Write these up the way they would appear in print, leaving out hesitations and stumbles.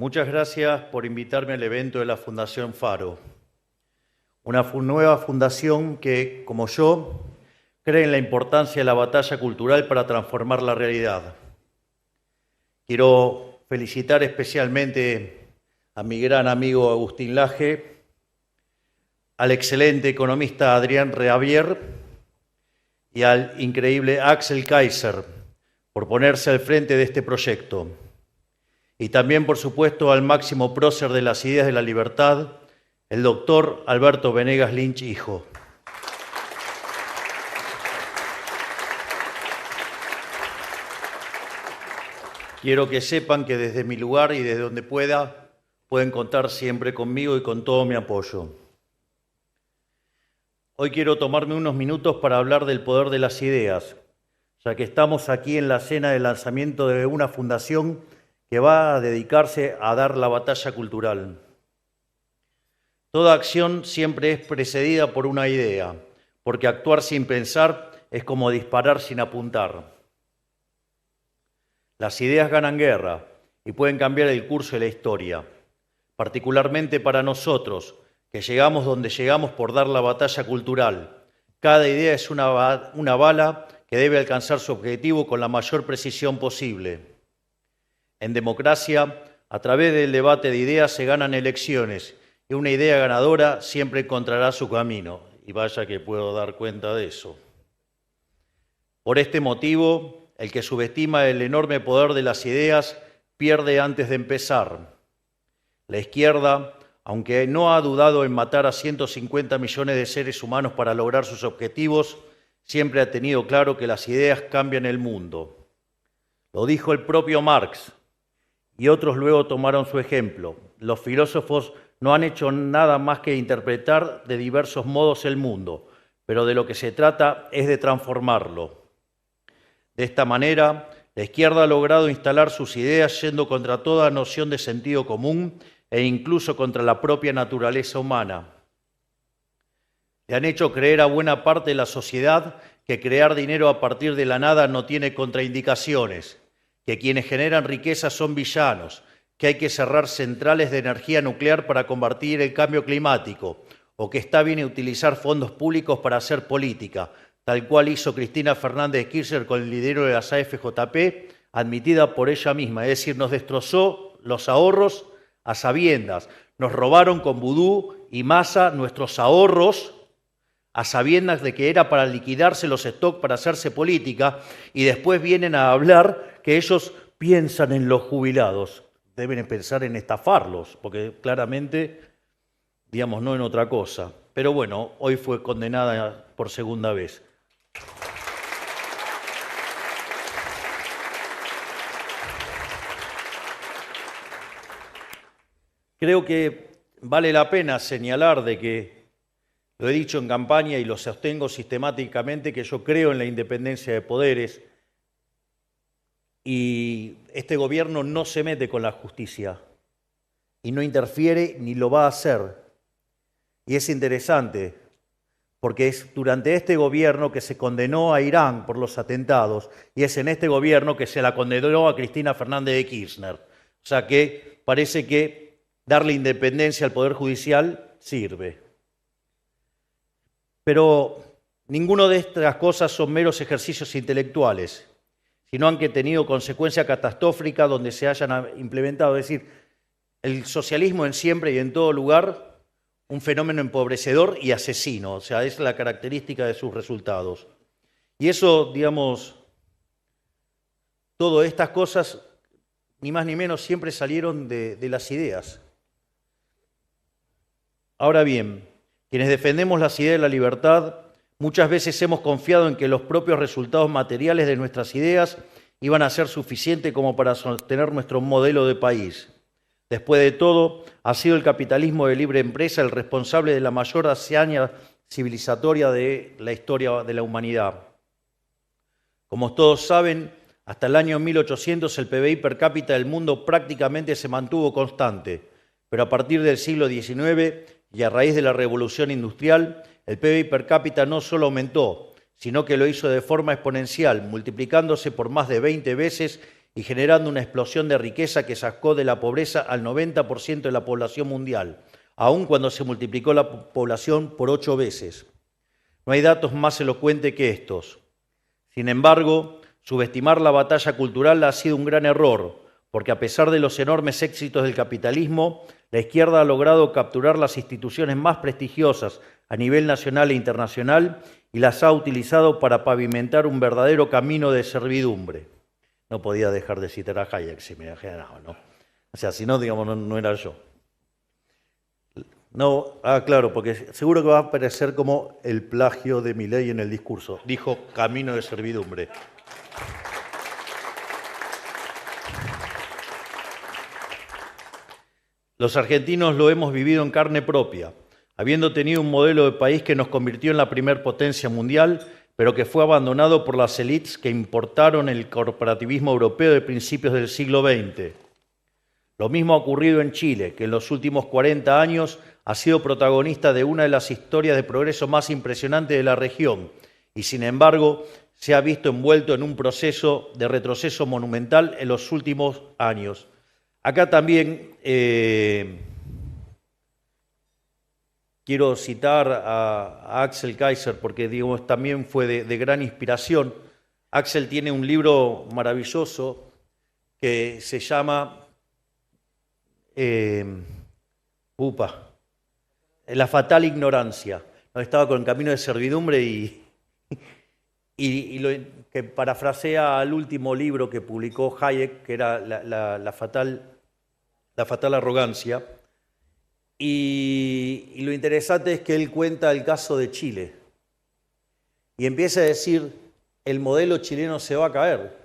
Muchas gracias por invitarme al evento de la Fundación Faro. Una nueva fundación que, como yo, cree en la importancia de la batalla cultural para transformar la realidad. Quiero felicitar especialmente a mi gran amigo Agustín Laje, al excelente economista Adrián Reavier y al increíble Axel Kaiser por ponerse al frente de este proyecto. Y también, por supuesto, al máximo prócer de las ideas de la libertad, el doctor Alberto Venegas Lynch, hijo. Quiero que sepan que desde mi lugar y desde donde pueden contar siempre conmigo y con todo mi apoyo. Hoy quiero tomarme unos minutos para hablar del poder de las ideas, ya que estamos aquí en la cena de lanzamiento de una fundación que va a dedicarse a dar la batalla cultural. Toda acción siempre es precedida por una idea, porque actuar sin pensar es como disparar sin apuntar. Las ideas ganan guerra y pueden cambiar el curso de la historia, particularmente para nosotros, que llegamos donde llegamos por dar la batalla cultural. Cada idea es una bala que debe alcanzar su objetivo con la mayor precisión posible. En democracia, a través del debate de ideas se ganan elecciones y una idea ganadora siempre encontrará su camino. Y vaya que puedo dar cuenta de eso. Por este motivo, el que subestima el enorme poder de las ideas pierde antes de empezar. La izquierda, aunque no ha dudado en matar a 150 millones de seres humanos para lograr sus objetivos, siempre ha tenido claro que las ideas cambian el mundo. Lo dijo el propio Marx. Y otros luego tomaron su ejemplo. Los filósofos no han hecho nada más que interpretar de diversos modos el mundo, pero de lo que se trata es de transformarlo. De esta manera, la izquierda ha logrado instalar sus ideas yendo contra toda noción de sentido común e incluso contra la propia naturaleza humana. Le han hecho creer a buena parte de la sociedad que crear dinero a partir de la nada no tiene contraindicaciones, que quienes generan riqueza son villanos, que hay que cerrar centrales de energía nuclear para combatir el cambio climático, o que está bien utilizar fondos públicos para hacer política, tal cual hizo Cristina Fernández de Kirchner con el dinero de las AFJP, admitida por ella misma. Es decir, nos destrozó los ahorros a sabiendas, nos robaron con vudú y masa nuestros ahorros a sabiendas de que era para liquidarse los stocks para hacerse política, y después vienen a hablar que ellos piensan en los jubilados. Deben pensar en estafarlos, porque claramente, digamos, no en otra cosa. Pero bueno, hoy fue condenada por segunda vez. Creo que vale la pena señalar de que lo he dicho en campaña y lo sostengo sistemáticamente, que yo creo en la independencia de poderes y este gobierno no se mete con la justicia y no interfiere ni lo va a hacer. Y es interesante porque es durante este gobierno que se condenó a Irán por los atentados y es en este gobierno que se la condenó a Cristina Fernández de Kirchner. O sea que parece que darle independencia al Poder Judicial sirve. Pero ninguna de estas cosas son meros ejercicios intelectuales, sino han tenido consecuencias catastróficas donde se hayan implementado. Es decir, el socialismo en siempre y en todo lugar, un fenómeno empobrecedor y asesino. O sea, es la característica de sus resultados. Y eso, digamos, todas estas cosas, ni más ni menos, siempre salieron de las ideas. Ahora bien, quienes defendemos las ideas de la libertad, muchas veces hemos confiado en que los propios resultados materiales de nuestras ideas iban a ser suficientes como para sostener nuestro modelo de país. Después de todo, ha sido el capitalismo de libre empresa el responsable de la mayor hazaña civilizatoria de la historia de la humanidad. Como todos saben, hasta el año 1800 el PBI per cápita del mundo prácticamente se mantuvo constante, pero a partir del siglo XIX y a raíz de la revolución industrial, el PBI per cápita no solo aumentó, sino que lo hizo de forma exponencial, multiplicándose por más de 20 veces y generando una explosión de riqueza que sacó de la pobreza al 90% de la población mundial, aun cuando se multiplicó la población por 8 veces. No hay datos más elocuentes que estos. Sin embargo, subestimar la batalla cultural ha sido un gran error, porque a pesar de los enormes éxitos del capitalismo, la izquierda ha logrado capturar las instituciones más prestigiosas a nivel nacional e internacional y las ha utilizado para pavimentar un verdadero camino de servidumbre. No podía dejar de citar a Hayek si me imaginaba, ¿no? O sea, si no, digamos, no era yo. No, claro, porque seguro que va a aparecer como el plagio de Milei en el discurso. Dijo camino de servidumbre. Los argentinos lo hemos vivido en carne propia, habiendo tenido un modelo de país que nos convirtió en la primer potencia mundial, pero que fue abandonado por las élites que importaron el corporativismo europeo de principios del siglo XX. Lo mismo ha ocurrido en Chile, que en los últimos 40 años ha sido protagonista de una de las historias de progreso más impresionantes de la región y, sin embargo, se ha visto envuelto en un proceso de retroceso monumental en los últimos años. Acá también quiero citar a Axel Kaiser porque digamos, también fue de gran inspiración. Axel tiene un libro maravilloso que se llama La fatal ignorancia. No, estaba con el camino de servidumbre y que parafrasea al último libro que publicó Hayek, que era la fatal arrogancia. Y lo interesante es que él cuenta el caso de Chile y empieza a decir, el modelo chileno se va a caer.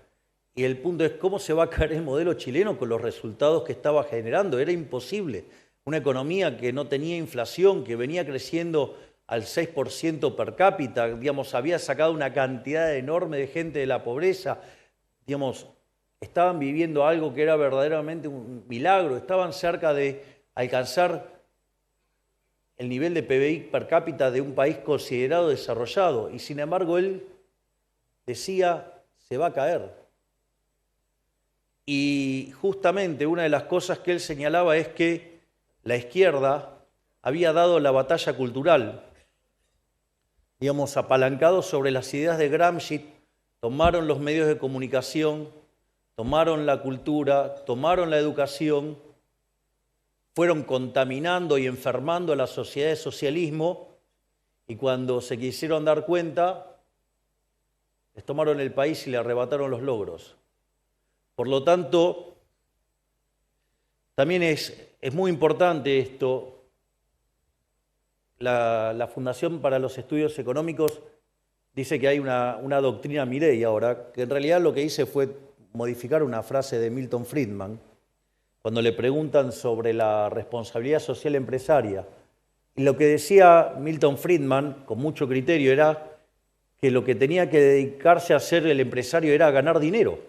Y el punto es, ¿cómo se va a caer el modelo chileno con los resultados que estaba generando? Era imposible. Una economía que no tenía inflación, que venía creciendo al 6% per cápita, digamos, había sacado una cantidad enorme de gente de la pobreza, digamos, estaban viviendo algo que era verdaderamente un milagro, estaban cerca de alcanzar el nivel de PBI per cápita de un país considerado desarrollado, y sin embargo él decía, se va a caer. Y justamente una de las cosas que él señalaba es que la izquierda había dado la batalla cultural, digamos, apalancado sobre las ideas de Gramsci, tomaron los medios de comunicación, tomaron la cultura, tomaron la educación, fueron contaminando y enfermando a la sociedad de socialismo, y cuando se quisieron dar cuenta, les tomaron el país y le arrebataron los logros. Por lo tanto, también es muy importante esto. La Fundación para los Estudios Económicos dice que hay una doctrina Milei ahora, que en realidad lo que hice fue modificar una frase de Milton Friedman, cuando le preguntan sobre la responsabilidad social empresaria. Y lo que decía Milton Friedman, con mucho criterio, era que lo que tenía que dedicarse a hacer el empresario era ganar dinero.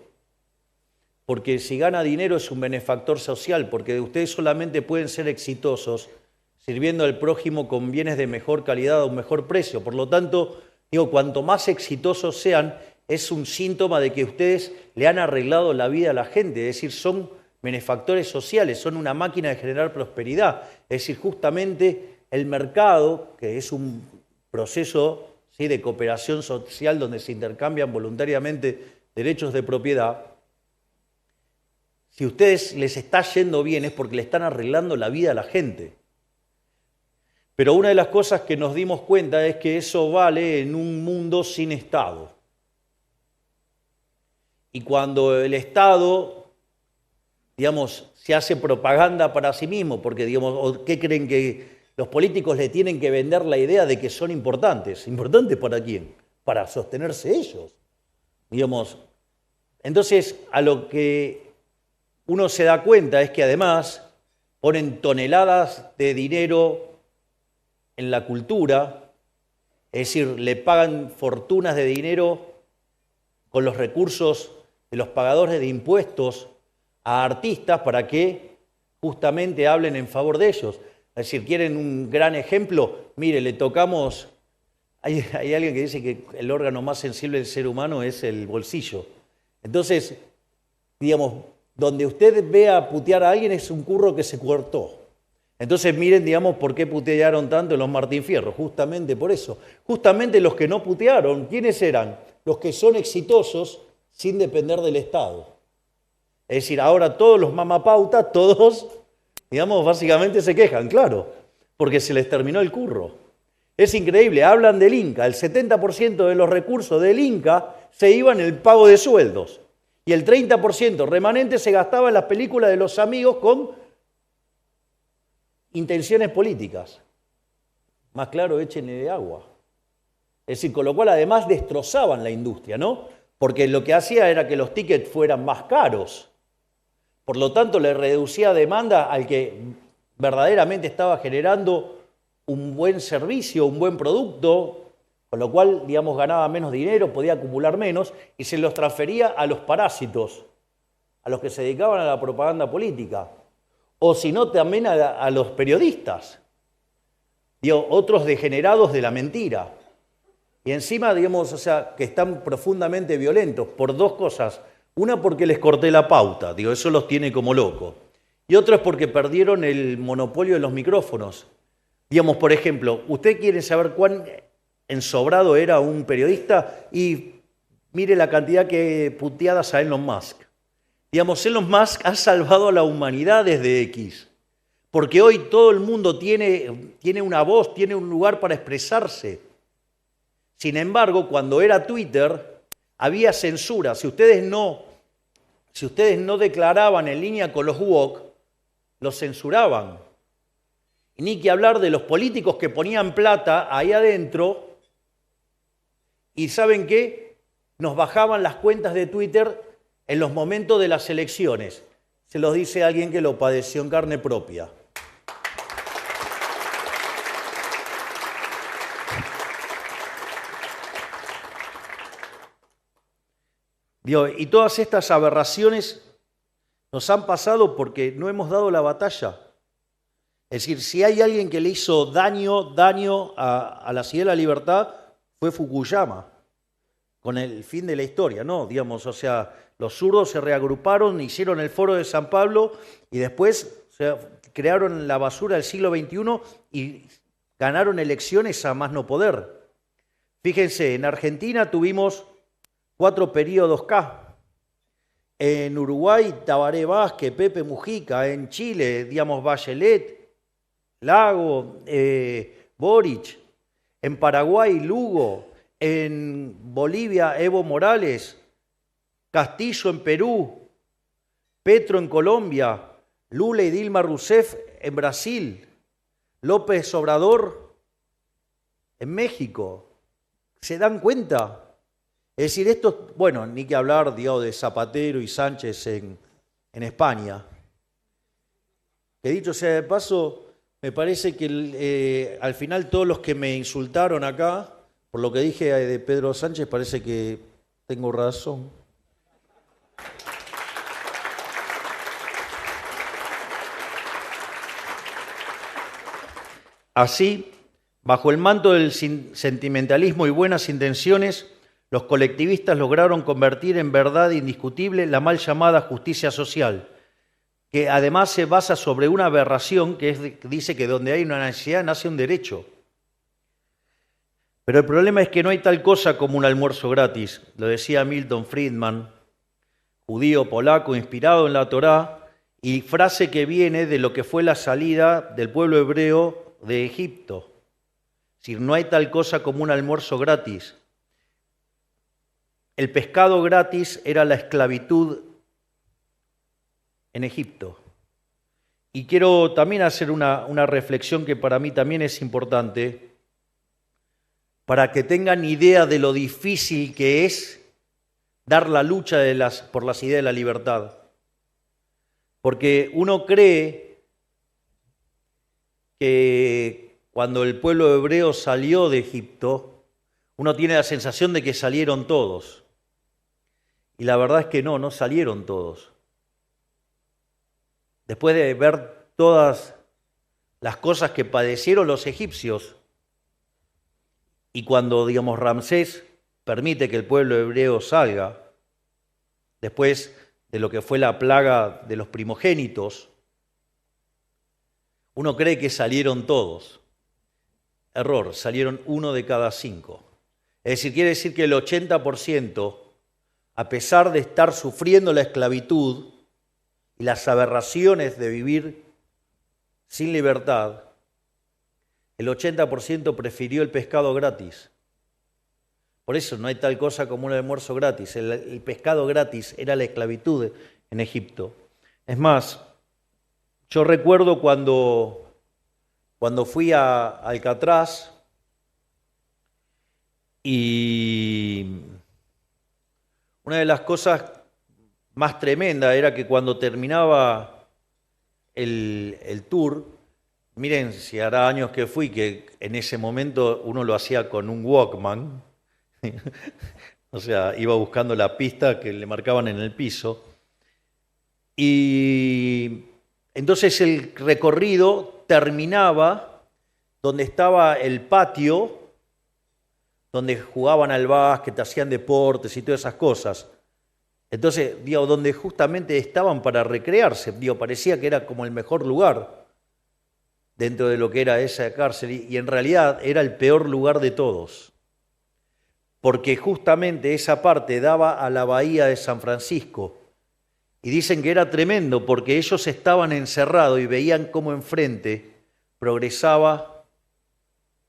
Porque si gana dinero es un benefactor social, porque ustedes solamente pueden ser exitosos sirviendo al prójimo con bienes de mejor calidad a un mejor precio. Por lo tanto, digo, cuanto más exitosos sean, es un síntoma de que ustedes le han arreglado la vida a la gente, es decir, son benefactores sociales, son una máquina de generar prosperidad. Es decir, justamente el mercado, que es un proceso, ¿sí?, de cooperación social donde se intercambian voluntariamente derechos de propiedad, si a ustedes les está yendo bien es porque le están arreglando la vida a la gente. Pero una de las cosas que nos dimos cuenta es que eso vale en un mundo sin Estado. Y cuando el Estado, digamos, se hace propaganda para sí mismo, porque, digamos, ¿qué creen que los políticos le tienen que vender la idea de que son importantes? ¿Importantes para quién? Para sostenerse ellos. Digamos, entonces, a lo que uno se da cuenta es que además ponen toneladas de dinero en la cultura, es decir, le pagan fortunas de dinero con los recursos de los pagadores de impuestos a artistas para que justamente hablen en favor de ellos. Es decir, ¿quieren un gran ejemplo? Mire, le tocamos, hay alguien que dice que el órgano más sensible del ser humano es el bolsillo. Entonces, digamos, donde usted vea putear a alguien es un curro que se cortó. Entonces miren, digamos, por qué putearon tanto en los Martín Fierro, justamente por eso. Justamente los que no putearon, ¿quiénes eran? Los que son exitosos sin depender del Estado. Es decir, ahora todos los mamapautas, todos, digamos, básicamente se quejan, claro, porque se les terminó el curro. Es increíble, hablan del Inca, el 70% de los recursos del Inca se iban en el pago de sueldos y el 30% remanente se gastaba en las películas de los amigos con intenciones políticas. Más claro, échenle de agua. Es decir, con lo cual además destrozaban la industria, ¿no? Porque lo que hacía era que los tickets fueran más caros. Por lo tanto, le reducía demanda al que verdaderamente estaba generando un buen servicio, un buen producto, con lo cual, digamos, ganaba menos dinero, podía acumular menos, y se los transfería a los parásitos, a los que se dedicaban a la propaganda política. O si no, también a los periodistas, digo, otros degenerados de la mentira. Y encima, digamos, o sea, que están profundamente violentos por dos cosas. Una, porque les corté la pauta, digo, eso los tiene como locos. Y otra es porque perdieron el monopolio de los micrófonos. Digamos, por ejemplo, ¿usted quiere saber cuán ensobrado era un periodista? Y mire la cantidad de puteadas a Elon Musk. Digamos, Elon Musk ha salvado a la humanidad desde X, porque hoy todo el mundo tiene una voz, tiene un lugar para expresarse. Sin embargo, cuando era Twitter, había censura. Si ustedes no declaraban en línea con los woke, los censuraban. Y ni que hablar de los políticos que ponían plata ahí adentro y ¿saben qué? Nos bajaban las cuentas de Twitter en los momentos de las elecciones. Se los dice alguien que lo padeció en carne propia. Y todas estas aberraciones nos han pasado porque no hemos dado la batalla. Es decir, si hay alguien que le hizo daño a la ciudad de la libertad, fue Fukuyama, con el fin de la historia, ¿no? Digamos, o sea, los zurdos se reagruparon, hicieron el Foro de San Pablo y después crearon la basura del siglo XXI y ganaron elecciones a más no poder. Fíjense, en Argentina tuvimos 4 periodos K. En Uruguay, Tabaré Vázquez, Pepe Mujica. En Chile, digamos, Bachelet, Lago, Boric. En Paraguay, Lugo. En Bolivia, Evo Morales. Castillo en Perú. Petro en Colombia. Lula y Dilma Rousseff en Brasil. López Obrador en México. ¿Se dan cuenta? Es decir, esto, bueno, ni que hablar, digamos, de Zapatero y Sánchez en España. Que dicho sea de paso, me parece que al final todos los que me insultaron acá, por lo que dije de Pedro Sánchez, parece que tengo razón. Así, bajo el manto del sentimentalismo y buenas intenciones, los colectivistas lograron convertir en verdad indiscutible la mal llamada justicia social, que además se basa sobre una aberración que dice que donde hay una necesidad nace un derecho. Pero el problema es que no hay tal cosa como un almuerzo gratis, lo decía Milton Friedman, judío polaco inspirado en la Torá, y frase que viene de lo que fue la salida del pueblo hebreo de Egipto. Es decir, no hay tal cosa como un almuerzo gratis. El pescado gratis era la esclavitud en Egipto. Y quiero también hacer una reflexión que para mí también es importante, para que tengan idea de lo difícil que es dar la lucha por las ideas de la libertad. Porque uno cree que cuando el pueblo hebreo salió de Egipto, uno tiene la sensación de que salieron todos. Y la verdad es que no salieron todos. Después de ver todas las cosas que padecieron los egipcios, y cuando, digamos, Ramsés permite que el pueblo hebreo salga, después de lo que fue la plaga de los primogénitos, uno cree que salieron todos. Error, salieron 1 de cada 5. Es decir, quiere decir que el 80%, a pesar de estar sufriendo la esclavitud y las aberraciones de vivir sin libertad, el 80% prefirió el pescado gratis. Por eso no hay tal cosa como un almuerzo gratis. El pescado gratis era la esclavitud en Egipto. Es más, yo recuerdo cuando fui a Alcatraz y una de las cosas más tremendas era que cuando terminaba el tour, miren, si hará años que fui, que en ese momento uno lo hacía con un Walkman, o sea, iba buscando la pista que le marcaban en el piso, y entonces el recorrido terminaba donde estaba el patio, donde jugaban al básquet, hacían deportes y todas esas cosas. Entonces, digo, donde justamente estaban para recrearse, digo, parecía que era como el mejor lugar dentro de lo que era esa cárcel, y en realidad era el peor lugar de todos, porque justamente esa parte daba a la bahía de San Francisco, y dicen que era tremendo porque ellos estaban encerrados y veían cómo enfrente progresaba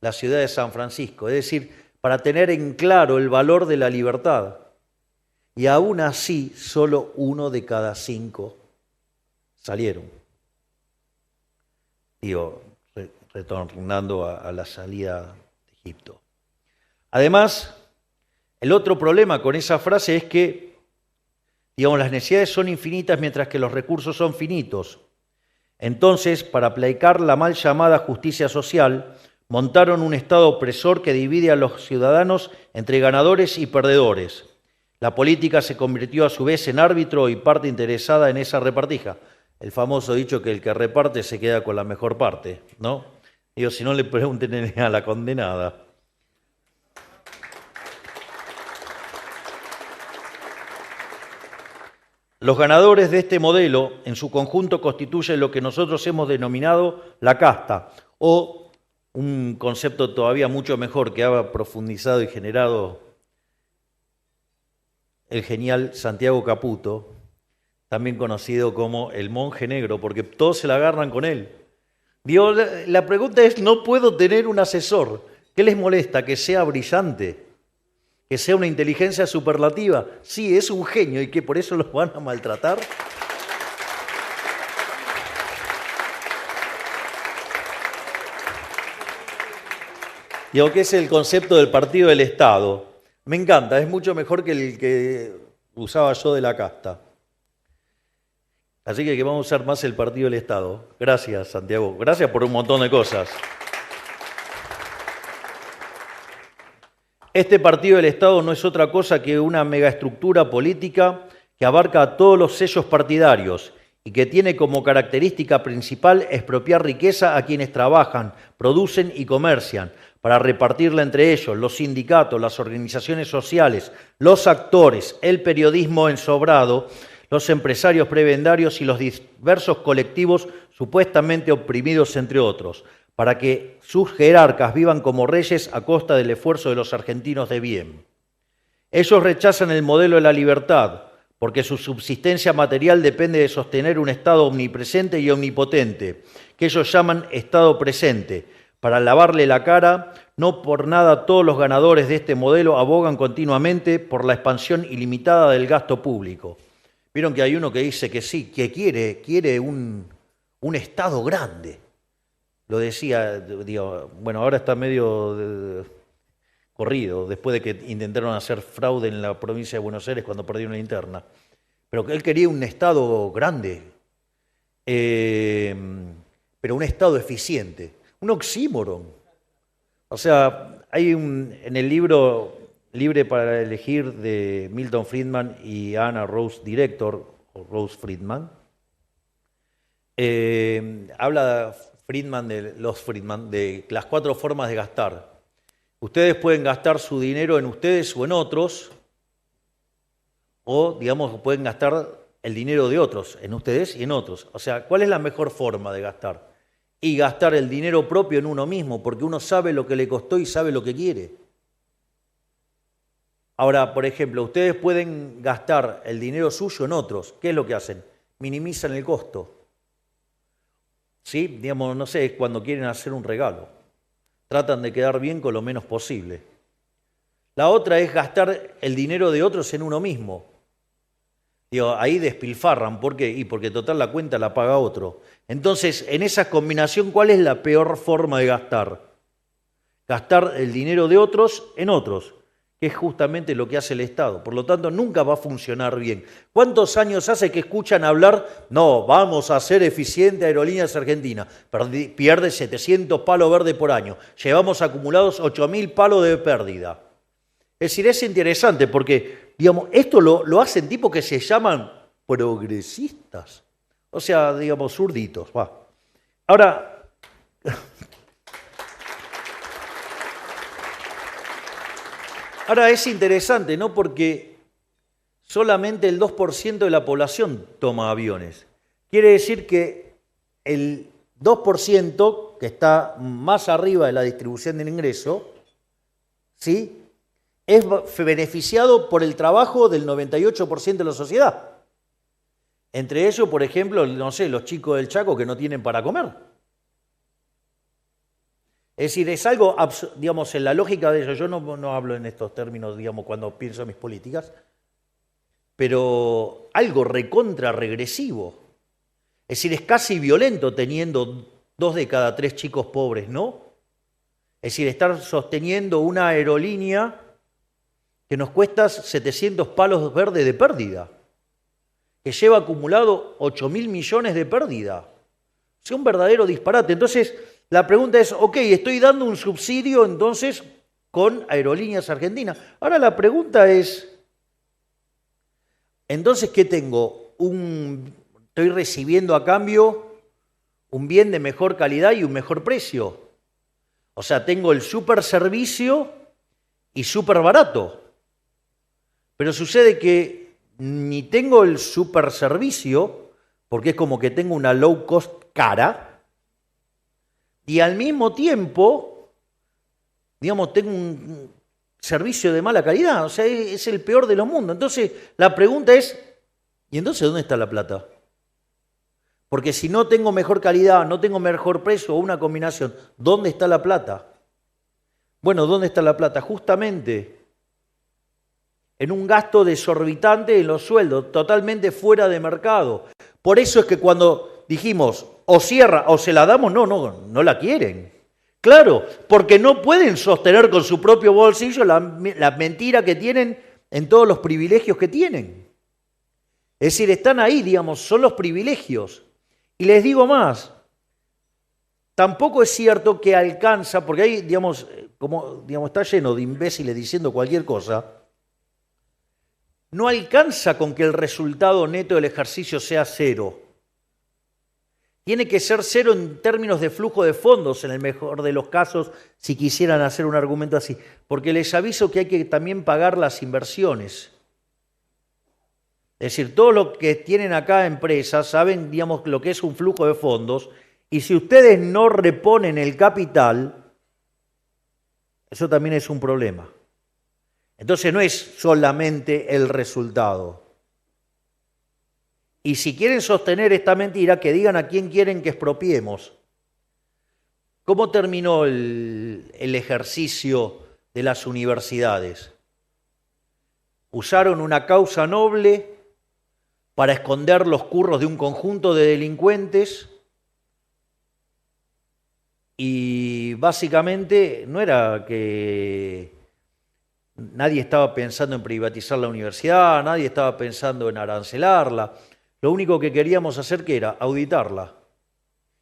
la ciudad de San Francisco, es decir, para tener en claro el valor de la libertad. Y aún así, solo 1 de cada 5 salieron. Digo, retornando a la salida de Egipto. Además, el otro problema con esa frase es que, digamos, las necesidades son infinitas mientras que los recursos son finitos. Entonces, para aplicar la mal llamada justicia social, montaron un Estado opresor que divide a los ciudadanos entre ganadores y perdedores. La política se convirtió a su vez en árbitro y parte interesada en esa repartija. El famoso dicho que el que reparte se queda con la mejor parte, ¿no? Digo, si no le pregunten a la condenada. Los ganadores de este modelo, en su conjunto, constituyen lo que nosotros hemos denominado la casta, o un concepto todavía mucho mejor que ha profundizado y generado el genial Santiago Caputo, también conocido como el monje negro, porque todos se la agarran con él. Digo, la pregunta es, ¿no puedo tener un asesor? ¿Qué les molesta? ¿Que sea brillante? ¿Que sea una inteligencia superlativa? Sí, es un genio, ¿y que por eso los van a maltratar? Digo, ¿qué es el concepto del partido del Estado? Me encanta, es mucho mejor que el que usaba yo de la casta. Así que vamos a usar más el partido del Estado. Gracias, Santiago. Gracias por un montón de cosas. Este partido del Estado no es otra cosa que una megaestructura política que abarca a todos los sellos partidarios y que tiene como característica principal expropiar riqueza a quienes trabajan, producen y comercian, para repartirla entre ellos, los sindicatos, las organizaciones sociales, los actores, el periodismo ensobrado, los empresarios prebendarios y los diversos colectivos supuestamente oprimidos, entre otros, para que sus jerarcas vivan como reyes a costa del esfuerzo de los argentinos de bien. Ellos rechazan el modelo de la libertad, porque su subsistencia material depende de sostener un Estado omnipresente y omnipotente, que ellos llaman Estado presente. Para lavarle la cara, no por nada todos los ganadores de este modelo abogan continuamente por la expansión ilimitada del gasto público. Vieron que hay uno que dice que sí, que quiere un Estado grande. Lo decía, digo, bueno, ahora está medio corrido, después de que intentaron hacer fraude en la provincia de Buenos Aires cuando perdieron la interna. Pero que él quería un Estado grande, pero un Estado eficiente, un oxímoron. O sea, hay en el libro Libre para elegir de Milton Friedman y Anna Rose Director, o Rose Friedman, habla Friedman de las 4 formas de gastar. Ustedes pueden gastar su dinero en ustedes o en otros, o, digamos, pueden gastar el dinero de otros, en ustedes y en otros. O sea, ¿cuál es la mejor forma de gastar? Y gastar el dinero propio en uno mismo, porque uno sabe lo que le costó y sabe lo que quiere. Ahora, por ejemplo, ustedes pueden gastar el dinero suyo en otros. ¿Qué es lo que hacen? Minimizan el costo. ¿Sí? Digamos, no sé, es cuando quieren hacer un regalo. Tratan de quedar bien con lo menos posible. La otra es gastar el dinero de otros en uno mismo. Digo, ahí despilfarran. ¿Por qué? Y porque total la cuenta la paga otro. Entonces, en esa combinación, ¿cuál es la peor forma de gastar? Gastar el dinero de otros en otros, que es justamente lo que hace el Estado. Por lo tanto, nunca va a funcionar bien. ¿Cuántos años hace que escuchan hablar? No, vamos a hacer eficiente Aerolíneas Argentinas. Pierde 700 palos verdes por año. Llevamos acumulados 8.000 palos de pérdida. Es decir, es interesante porque, digamos, esto lo hacen tipos que se llaman progresistas. O sea, digamos, zurditos. Va. Ahora, es interesante, ¿no? Porque solamente el 2% de la población toma aviones. Quiere decir que el 2% que está más arriba de la distribución del ingreso, ¿sí?, es beneficiado por el trabajo del 98% de la sociedad. Entre ellos, por ejemplo, no sé, los chicos del Chaco que no tienen para comer. Es decir, es algo, digamos, en la lógica de ellos. Yo no hablo en estos términos, digamos, cuando pienso en mis políticas, pero algo recontra regresivo. Es decir, es casi violento teniendo 2 de cada 3 chicos pobres, ¿no? Es decir, estar sosteniendo una aerolínea que nos cuesta 700 palos verdes de pérdida, que lleva acumulado 8.000 millones de pérdida. Es un verdadero disparate. Entonces, la pregunta es, ok, estoy dando un subsidio entonces con Aerolíneas Argentinas. Ahora la pregunta es, entonces, ¿qué tengo? Estoy recibiendo a cambio un bien de mejor calidad y un mejor precio. O sea, tengo el super servicio y súper barato. Pero sucede que ni tengo el super servicio, porque es como que tengo una low cost cara, y al mismo tiempo, digamos, tengo un servicio de mala calidad. O sea, es el peor de los mundos. Entonces, la pregunta es, ¿y entonces dónde está la plata? Porque si no tengo mejor calidad, no tengo mejor precio o una combinación, ¿dónde está la plata? Bueno, ¿dónde está la plata? Justamente en un gasto desorbitante en los sueldos, totalmente fuera de mercado. Por eso es que cuando dijimos, o cierra o se la damos, no la quieren. Claro, porque no pueden sostener con su propio bolsillo la mentira que tienen en todos los privilegios que tienen. Es decir, están ahí, digamos, son los privilegios. Y les digo más, tampoco es cierto que alcanza, porque ahí, digamos, está lleno de imbéciles diciendo cualquier cosa, no alcanza con que el resultado neto del ejercicio sea 0. Tiene que ser 0 en términos de flujo de fondos, en el mejor de los casos, si quisieran hacer un argumento así. Porque les aviso que hay que también pagar las inversiones. Es decir, todos los que tienen acá empresas saben, digamos, lo que es un flujo de fondos, y si ustedes no reponen el capital, eso también es un problema. Entonces no es solamente el resultado. Y si quieren sostener esta mentira, que digan a quién quieren que expropiemos. ¿Cómo terminó el ejercicio de las universidades? Usaron una causa noble para esconder los curros de un conjunto de delincuentes y básicamente no era que nadie estaba pensando en privatizar la universidad, nadie estaba pensando en arancelarla. Lo único que queríamos hacer, ¿qué era? Auditarla.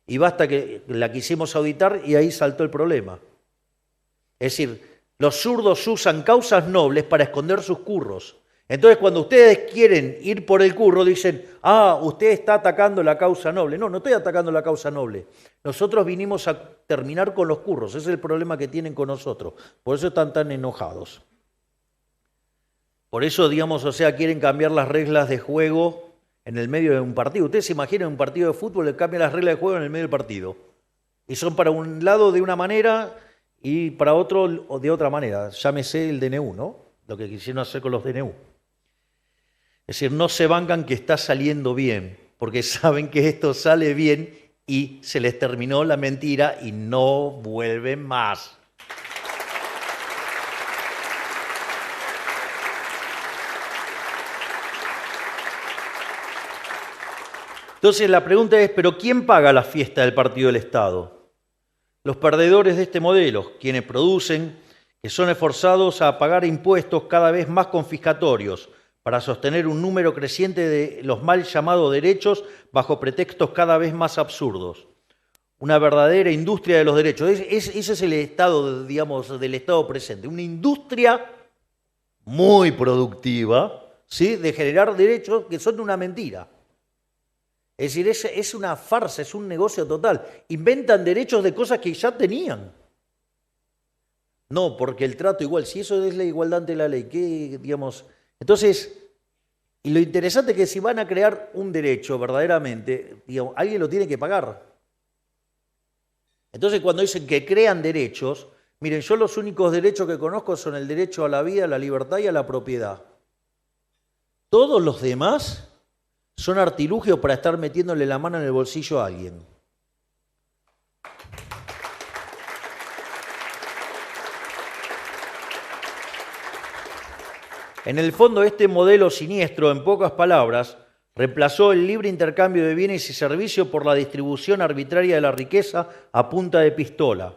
Y basta que la quisimos auditar y ahí saltó el problema. Es decir, los zurdos usan causas nobles para esconder sus curros. Entonces, cuando ustedes quieren ir por el curro, dicen, usted está atacando la causa noble. No estoy atacando la causa noble. Nosotros vinimos a terminar con los curros. Ese es el problema que tienen con nosotros. Por eso están tan enojados. Por eso, digamos, quieren cambiar las reglas de juego en el medio de un partido. Ustedes se imaginan un partido de fútbol, le cambian las reglas de juego en el medio del partido. Y son para un lado de una manera y para otro de otra manera. Llámese el DNU, ¿no? Lo que quisieron hacer con los DNU. Es decir, no se bancan que está saliendo bien, porque saben que esto sale bien y se les terminó la mentira y no vuelven más. Entonces la pregunta es, ¿pero quién paga la fiesta del partido del Estado? Los perdedores de este modelo, quienes producen, que son esforzados a pagar impuestos cada vez más confiscatorios para sostener un número creciente de los mal llamados derechos bajo pretextos cada vez más absurdos. Una verdadera industria de los derechos. Ese es el estado, digamos, del Estado presente. Una industria muy productiva, ¿sí?, de generar derechos que son una mentira. Es decir, es una farsa, es un negocio total. Inventan derechos de cosas que ya tenían. No, porque el trato igual, si eso es la igualdad ante la ley, ¿qué, digamos? Entonces, y lo interesante es que si van a crear un derecho verdaderamente, digamos, alguien lo tiene que pagar. Entonces, cuando dicen que crean derechos, miren, yo los únicos derechos que conozco son el derecho a la vida, a la libertad y a la propiedad. Todos los demás son artilugios para estar metiéndole la mano en el bolsillo a alguien. En el fondo, este modelo siniestro, en pocas palabras, reemplazó el libre intercambio de bienes y servicios por la distribución arbitraria de la riqueza a punta de pistola.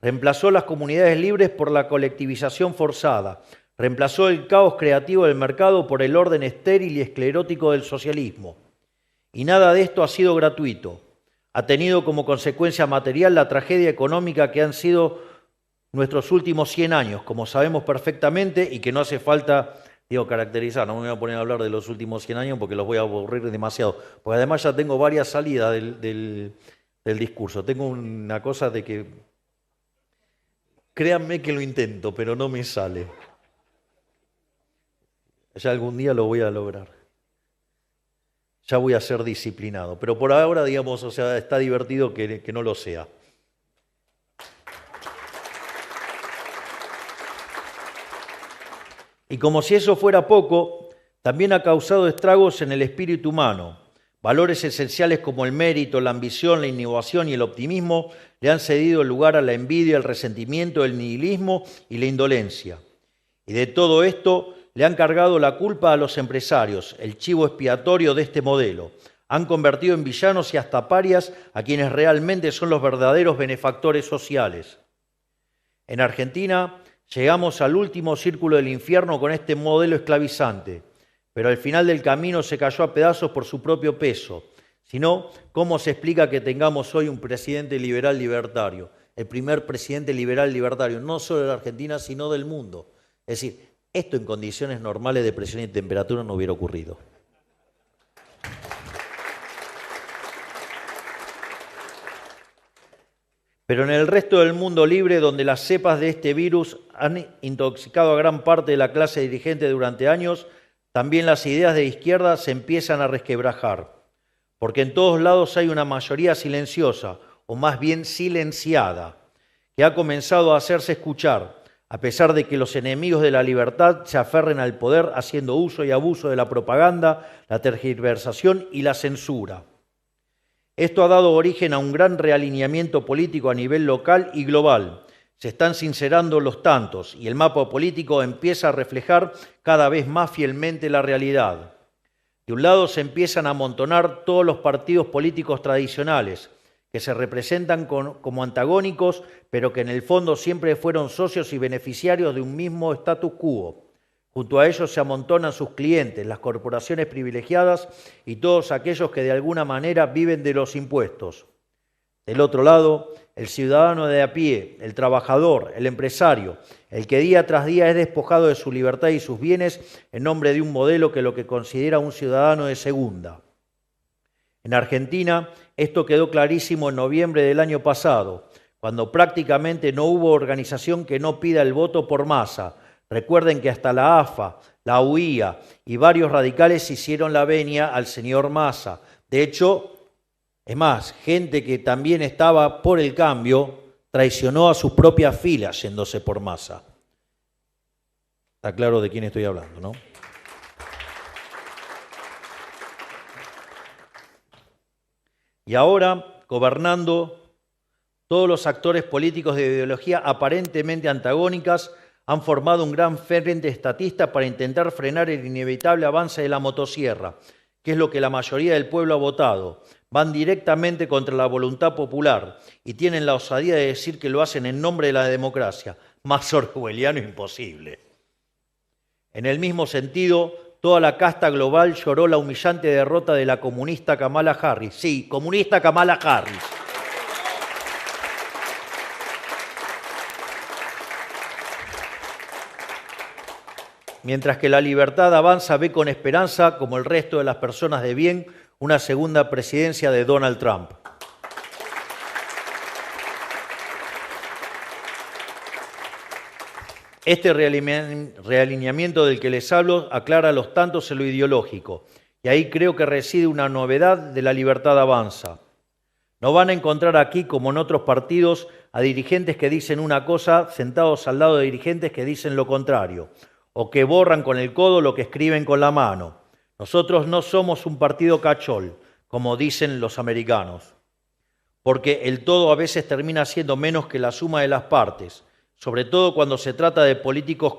Reemplazó las comunidades libres por la colectivización forzada. Reemplazó el caos creativo del mercado por el orden estéril y esclerótico del socialismo. Y nada de esto ha sido gratuito. Ha tenido como consecuencia material la tragedia económica que han sido nuestros últimos 100 años, como sabemos perfectamente y que no hace falta, caracterizar. No me voy a poner a hablar de los últimos 100 años porque los voy a aburrir demasiado. Porque además ya tengo varias salidas del discurso. Tengo una cosa de que, créanme que lo intento, pero no me sale. Ya algún día lo voy a lograr. Ya voy a ser disciplinado. Pero por ahora, digamos, está divertido que no lo sea. Y como si eso fuera poco, también ha causado estragos en el espíritu humano. Valores esenciales como el mérito, la ambición, la innovación y el optimismo le han cedido el lugar a la envidia, el resentimiento, el nihilismo y la indolencia. Y de todo esto le han cargado la culpa a los empresarios, el chivo expiatorio de este modelo. Han convertido en villanos y hasta parias a quienes realmente son los verdaderos benefactores sociales. En Argentina llegamos al último círculo del infierno con este modelo esclavizante, pero al final del camino se cayó a pedazos por su propio peso. Si no, ¿cómo se explica que tengamos hoy un presidente liberal libertario? El primer presidente liberal libertario, no solo de la Argentina, sino del mundo. Es decir, esto en condiciones normales de presión y temperatura no hubiera ocurrido. Pero en el resto del mundo libre, donde las cepas de este virus han intoxicado a gran parte de la clase dirigente durante años, también las ideas de izquierda se empiezan a resquebrajar. Porque en todos lados hay una mayoría silenciosa, o más bien silenciada, que ha comenzado a hacerse escuchar, a pesar de que los enemigos de la libertad se aferren al poder haciendo uso y abuso de la propaganda, la tergiversación y la censura. Esto ha dado origen a un gran realineamiento político a nivel local y global. Se están sincerando los tantos y el mapa político empieza a reflejar cada vez más fielmente la realidad. De un lado se empiezan a amontonar todos los partidos políticos tradicionales, que se representan como antagónicos, pero que en el fondo siempre fueron socios y beneficiarios de un mismo status quo. Junto a ellos se amontonan sus clientes, las corporaciones privilegiadas y todos aquellos que de alguna manera viven de los impuestos. Del otro lado, el ciudadano de a pie, el trabajador, el empresario, el que día tras día es despojado de su libertad y sus bienes en nombre de un modelo que lo que considera un ciudadano de segunda. En Argentina, esto quedó clarísimo en noviembre del año pasado, cuando prácticamente no hubo organización que no pida el voto por masa. Recuerden que hasta la AFA, la UIA y varios radicales hicieron la venia al señor Massa. De hecho, es más, gente que también estaba por el cambio traicionó a sus propias filas yéndose por Massa. Está claro de quién estoy hablando, ¿no? Y ahora, gobernando, todos los actores políticos de ideología aparentemente antagónicas han formado un gran frente estatista para intentar frenar el inevitable avance de la motosierra, que es lo que la mayoría del pueblo ha votado. Van directamente contra la voluntad popular y tienen la osadía de decir que lo hacen en nombre de la democracia. Más orwelliano imposible. En el mismo sentido, toda la casta global lloró la humillante derrota de la comunista Kamala Harris. Sí, comunista Kamala Harris. Mientras que la libertad avanza, ve con esperanza, como el resto de las personas de bien, una segunda presidencia de Donald Trump. Este realineamiento del que les hablo aclara los tantos en lo ideológico, y ahí creo que reside una novedad de la libertad avanza. No van a encontrar aquí, como en otros partidos, a dirigentes que dicen una cosa sentados al lado de dirigentes que dicen lo contrario, o que borran con el codo lo que escriben con la mano. Nosotros no somos un partido cachol, como dicen los americanos, porque el todo a veces termina siendo menos que la suma de las partes, sobre todo cuando se trata de políticos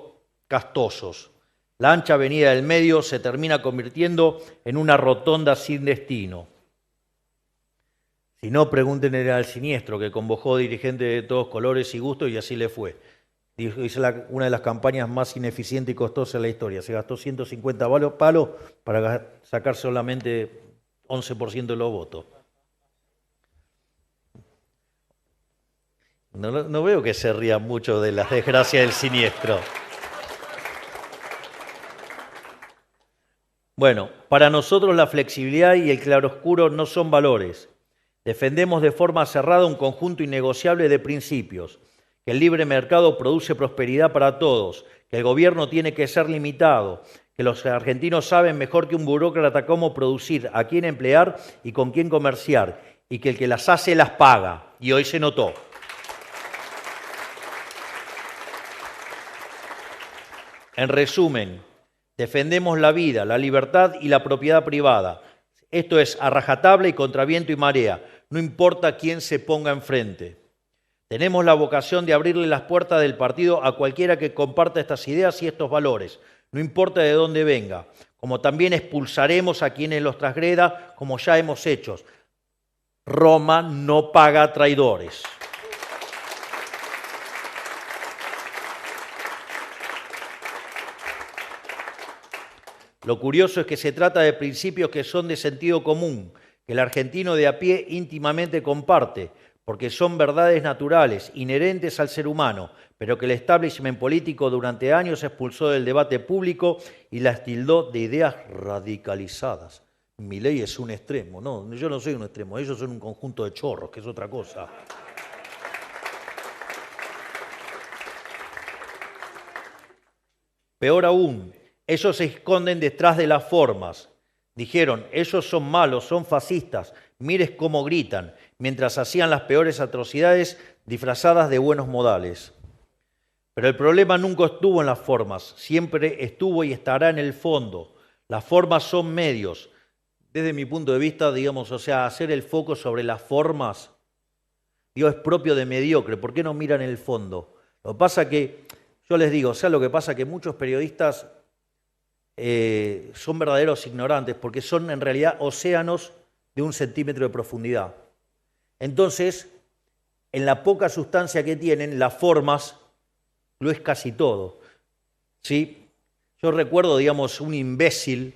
castosos. La ancha avenida del medio se termina convirtiendo en una rotonda sin destino. Si no, pregúntenle al siniestro, que convocó dirigentes de todos colores y gustos y así le fue. Hizo una de las campañas más ineficientes y costosas de la historia. Se gastó 150 palos para sacar solamente 11% de los votos. No veo que se rían mucho de las desgracias del siniestro. Bueno, para nosotros la flexibilidad y el claroscuro no son valores. Defendemos de forma cerrada un conjunto innegociable de principios, que el libre mercado produce prosperidad para todos, que el gobierno tiene que ser limitado, que los argentinos saben mejor que un burócrata cómo producir, a quién emplear y con quién comerciar, y que el que las hace las paga, y hoy se notó. En resumen, defendemos la vida, la libertad y la propiedad privada. Esto es a rajatabla y contra viento y marea, no importa quién se ponga enfrente. Tenemos la vocación de abrirle las puertas del partido a cualquiera que comparta estas ideas y estos valores, no importa de dónde venga, como también expulsaremos a quienes los transgreda, como ya hemos hecho. Roma no paga traidores. Lo curioso es que se trata de principios que son de sentido común, que el argentino de a pie íntimamente comparte, porque son verdades naturales, inherentes al ser humano, pero que el establishment político durante años expulsó del debate público y las tildó de ideas radicalizadas. Milei es un extremo, no, yo no soy un extremo, ellos son un conjunto de chorros, que es otra cosa. Peor aún, ellos se esconden detrás de las formas. Dijeron, ellos son malos, son fascistas, mires cómo gritan, mientras hacían las peores atrocidades disfrazadas de buenos modales. Pero el problema nunca estuvo en las formas, siempre estuvo y estará en el fondo. Las formas son medios. Desde mi punto de vista, digamos, o sea, hacer el foco sobre las formas, digo, es propio de mediocre. ¿Por qué no miran el fondo? Lo que pasa que, yo les digo, o sea, lo que pasa que muchos periodistas son verdaderos ignorantes porque son en realidad océanos de 1 centímetro de profundidad. Entonces, en la poca sustancia que tienen, las formas lo es casi todo. ¿Sí? Yo recuerdo, digamos, un imbécil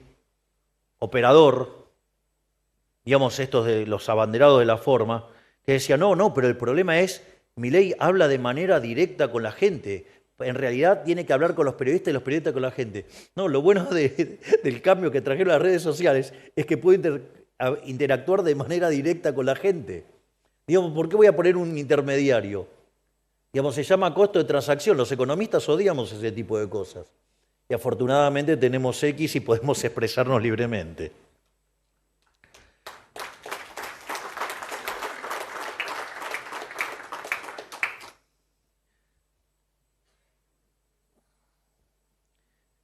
operador, digamos, estos de los abanderados de la forma, que decía, no, pero el problema es, Milei habla de manera directa con la gente. En realidad tiene que hablar con los periodistas y los periodistas con la gente. No, lo bueno del cambio que trajeron las redes sociales es que puede interactuar de manera directa con la gente. Digamos, ¿por qué voy a poner un intermediario? Digamos, se llama costo de transacción. Los economistas odiamos ese tipo de cosas. y afortunadamente tenemos X y podemos expresarnos libremente.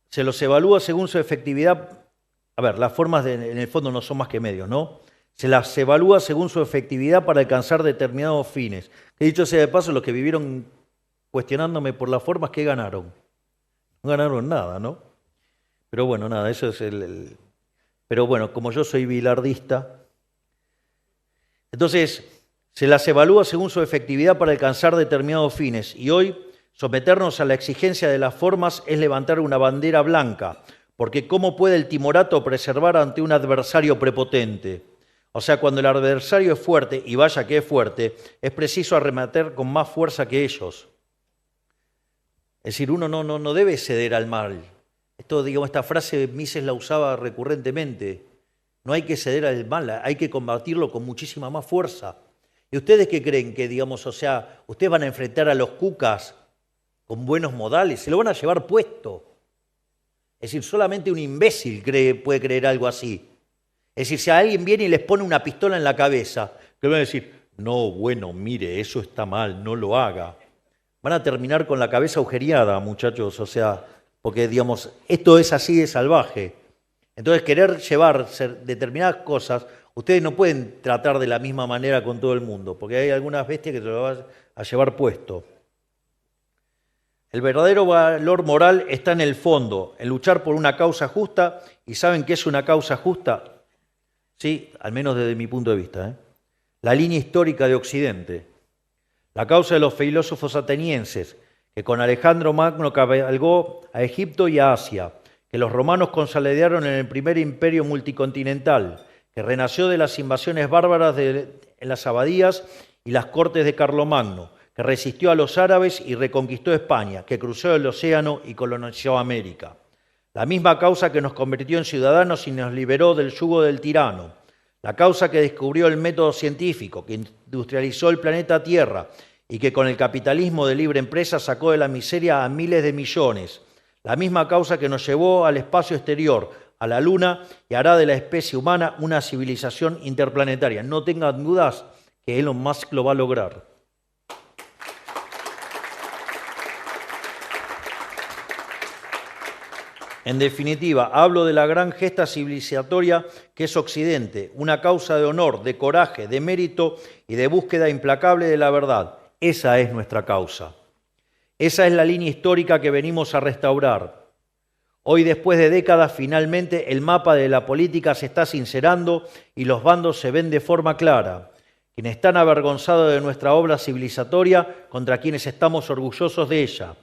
Se los evalúa según su efectividad. A ver, las formas en el fondo no son más que medios, ¿no? Se las evalúa según su efectividad para alcanzar determinados fines. Que dicho sea de paso, los que vivieron cuestionándome por las formas, ¿qué ganaron? No ganaron nada, ¿no? Pero bueno, nada, eso es Pero bueno, como yo soy bilardista, entonces se las evalúa según su efectividad para alcanzar determinados fines. Y hoy someternos a la exigencia de las formas es levantar una bandera blanca, porque ¿cómo puede el timorato preservar ante un adversario prepotente? O sea, cuando el adversario es fuerte, y vaya que es fuerte, es preciso arremeter con más fuerza que ellos. Es decir, uno no debe ceder al mal. Esta frase Mises la usaba recurrentemente. No hay que ceder al mal, hay que combatirlo con muchísima más fuerza. ¿Y ustedes qué creen? Que, ustedes van a enfrentar a los cucas con buenos modales, se lo van a llevar puesto. Es decir, solamente un imbécil puede creer algo así. Es decir, si alguien viene y les pone una pistola en la cabeza, que van a decir, no, bueno, mire, eso está mal, no lo haga. Van a terminar con la cabeza agujereada, muchachos, porque, esto es así de salvaje. Entonces, querer llevar determinadas cosas, ustedes no pueden tratar de la misma manera con todo el mundo, porque hay algunas bestias que se lo van a llevar puesto. El verdadero valor moral está en el fondo, en luchar por una causa justa. ¿Y saben qué es una causa justa? Sí, al menos desde mi punto de vista. La línea histórica de Occidente. La causa de los filósofos atenienses, que con Alejandro Magno cabalgó a Egipto y a Asia, que los romanos consolidaron en el primer imperio multicontinental, que renació de las invasiones bárbaras en las abadías y las cortes de Carlomagno, que resistió a los árabes y reconquistó España, que cruzó el océano y colonizó América. La misma causa que nos convirtió en ciudadanos y nos liberó del yugo del tirano. La causa que descubrió el método científico, que industrializó el planeta Tierra y que con el capitalismo de libre empresa sacó de la miseria a miles de millones. La misma causa que nos llevó al espacio exterior, a la Luna, y hará de la especie humana una civilización interplanetaria. No tengan dudas que Elon Musk lo va a lograr. En definitiva, hablo de la gran gesta civilizatoria que es Occidente, una causa de honor, de coraje, de mérito y de búsqueda implacable de la verdad. Esa es nuestra causa. Esa es la línea histórica que venimos a restaurar. Hoy, después de décadas, finalmente el mapa de la política se está sincerando y los bandos se ven de forma clara. Quienes están avergonzados de nuestra obra civilizatoria contra quienes estamos orgullosos de ella.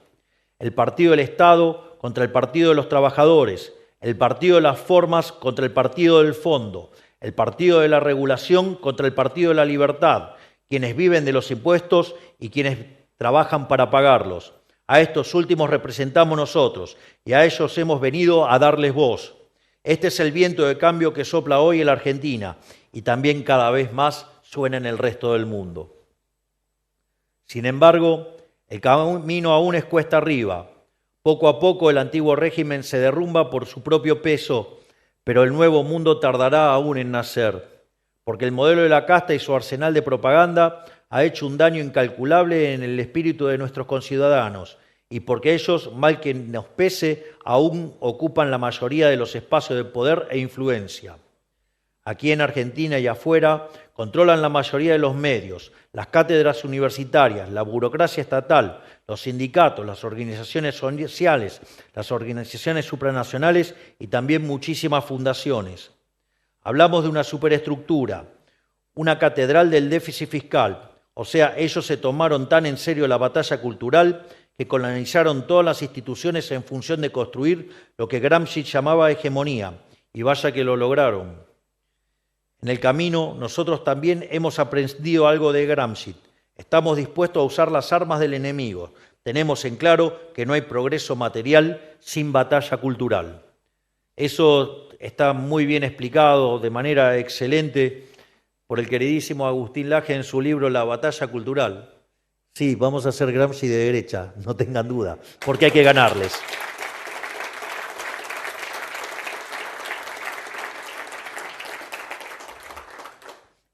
El partido del Estado contra el partido de los trabajadores, el partido de las formas contra el partido del fondo, el partido de la regulación contra el partido de la libertad, quienes viven de los impuestos y quienes trabajan para pagarlos. A estos últimos representamos nosotros y a ellos hemos venido a darles voz. Este es el viento de cambio que sopla hoy en la Argentina y también cada vez más suena en el resto del mundo. Sin embargo, el camino aún es cuesta arriba. Poco a poco el antiguo régimen se derrumba por su propio peso, pero el nuevo mundo tardará aún en nacer, porque el modelo de la casta y su arsenal de propaganda ha hecho un daño incalculable en el espíritu de nuestros conciudadanos, y porque ellos, mal que nos pese, aún ocupan la mayoría de los espacios de poder e influencia. Aquí en Argentina y afuera controlan la mayoría de los medios, las cátedras universitarias, la burocracia estatal, los sindicatos, las organizaciones sociales, las organizaciones supranacionales y también muchísimas fundaciones. Hablamos de una superestructura, una catedral del déficit fiscal. O sea, ellos se tomaron tan en serio la batalla cultural que colonizaron todas las instituciones en función de construir lo que Gramsci llamaba hegemonía. Y vaya que lo lograron. En el camino, nosotros también hemos aprendido algo de Gramsci. Estamos dispuestos a usar las armas del enemigo. Tenemos en claro que no hay progreso material sin batalla cultural. Eso está muy bien explicado de manera excelente por el queridísimo Agustín Laje en su libro La batalla cultural. Sí, vamos a hacer Gramsci de derecha, no tengan duda, porque hay que ganarles.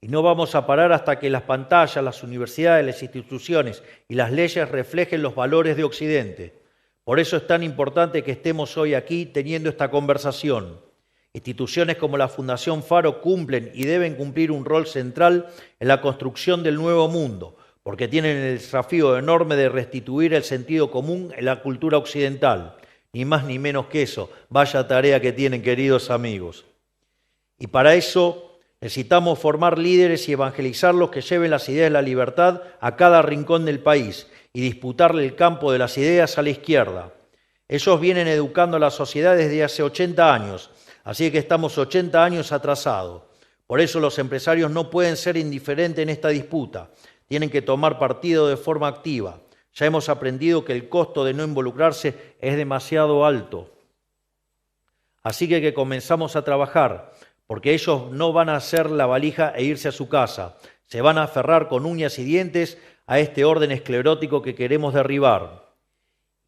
Y no vamos a parar hasta que las pantallas, las universidades, las instituciones y las leyes reflejen los valores de Occidente. Por eso es tan importante que estemos hoy aquí teniendo esta conversación. Instituciones como la Fundación Faro cumplen y deben cumplir un rol central en la construcción del nuevo mundo, porque tienen el desafío enorme de restituir el sentido común en la cultura occidental. Ni más ni menos que eso. Vaya tarea que tienen, queridos amigos. Y para eso necesitamos formar líderes y evangelizarlos que lleven las ideas de la libertad a cada rincón del país y disputarle el campo de las ideas a la izquierda. Ellos vienen educando a la sociedad desde hace 80 años, así que estamos 80 años atrasados. Por eso los empresarios no pueden ser indiferentes en esta disputa. Tienen que tomar partido de forma activa. Ya hemos aprendido que el costo de no involucrarse es demasiado alto. Así que comenzamos a trabajar, porque ellos no van a hacer la valija e irse a su casa. Se van a aferrar con uñas y dientes a este orden esclerótico que queremos derribar.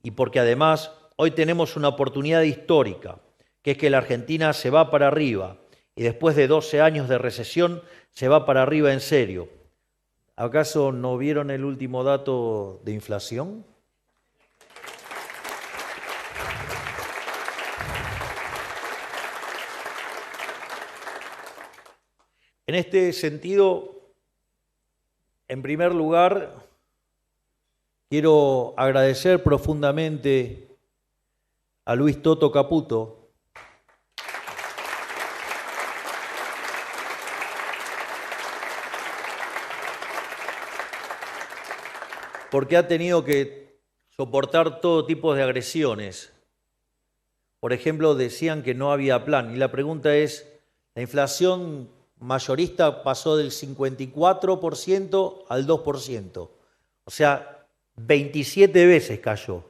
Y porque además hoy tenemos una oportunidad histórica, que es que la Argentina se va para arriba y después de 12 años de recesión se va para arriba en serio. ¿Acaso no vieron el último dato de inflación? En este sentido, en primer lugar, quiero agradecer profundamente a Luis Toto Caputo, porque ha tenido que soportar todo tipo de agresiones. Por ejemplo, decían que no había plan. Y la pregunta es, la inflación mayorista pasó del 54% al 2%. O sea, 27 veces cayó.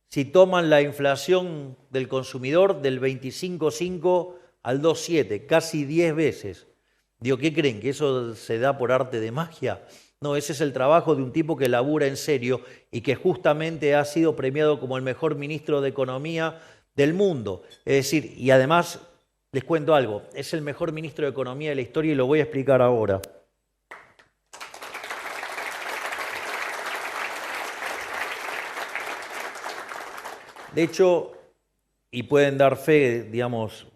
Si toman la inflación del consumidor del 25,5 al 2,7, casi 10 veces. Digo, ¿qué creen? ¿Que eso se da por arte de magia? No, ese es el trabajo de un tipo que labura en serio y que justamente ha sido premiado como el mejor ministro de Economía del mundo. Es decir, y además, les cuento algo, es el mejor ministro de Economía de la historia y lo voy a explicar ahora. De hecho, y pueden dar fe, digamos,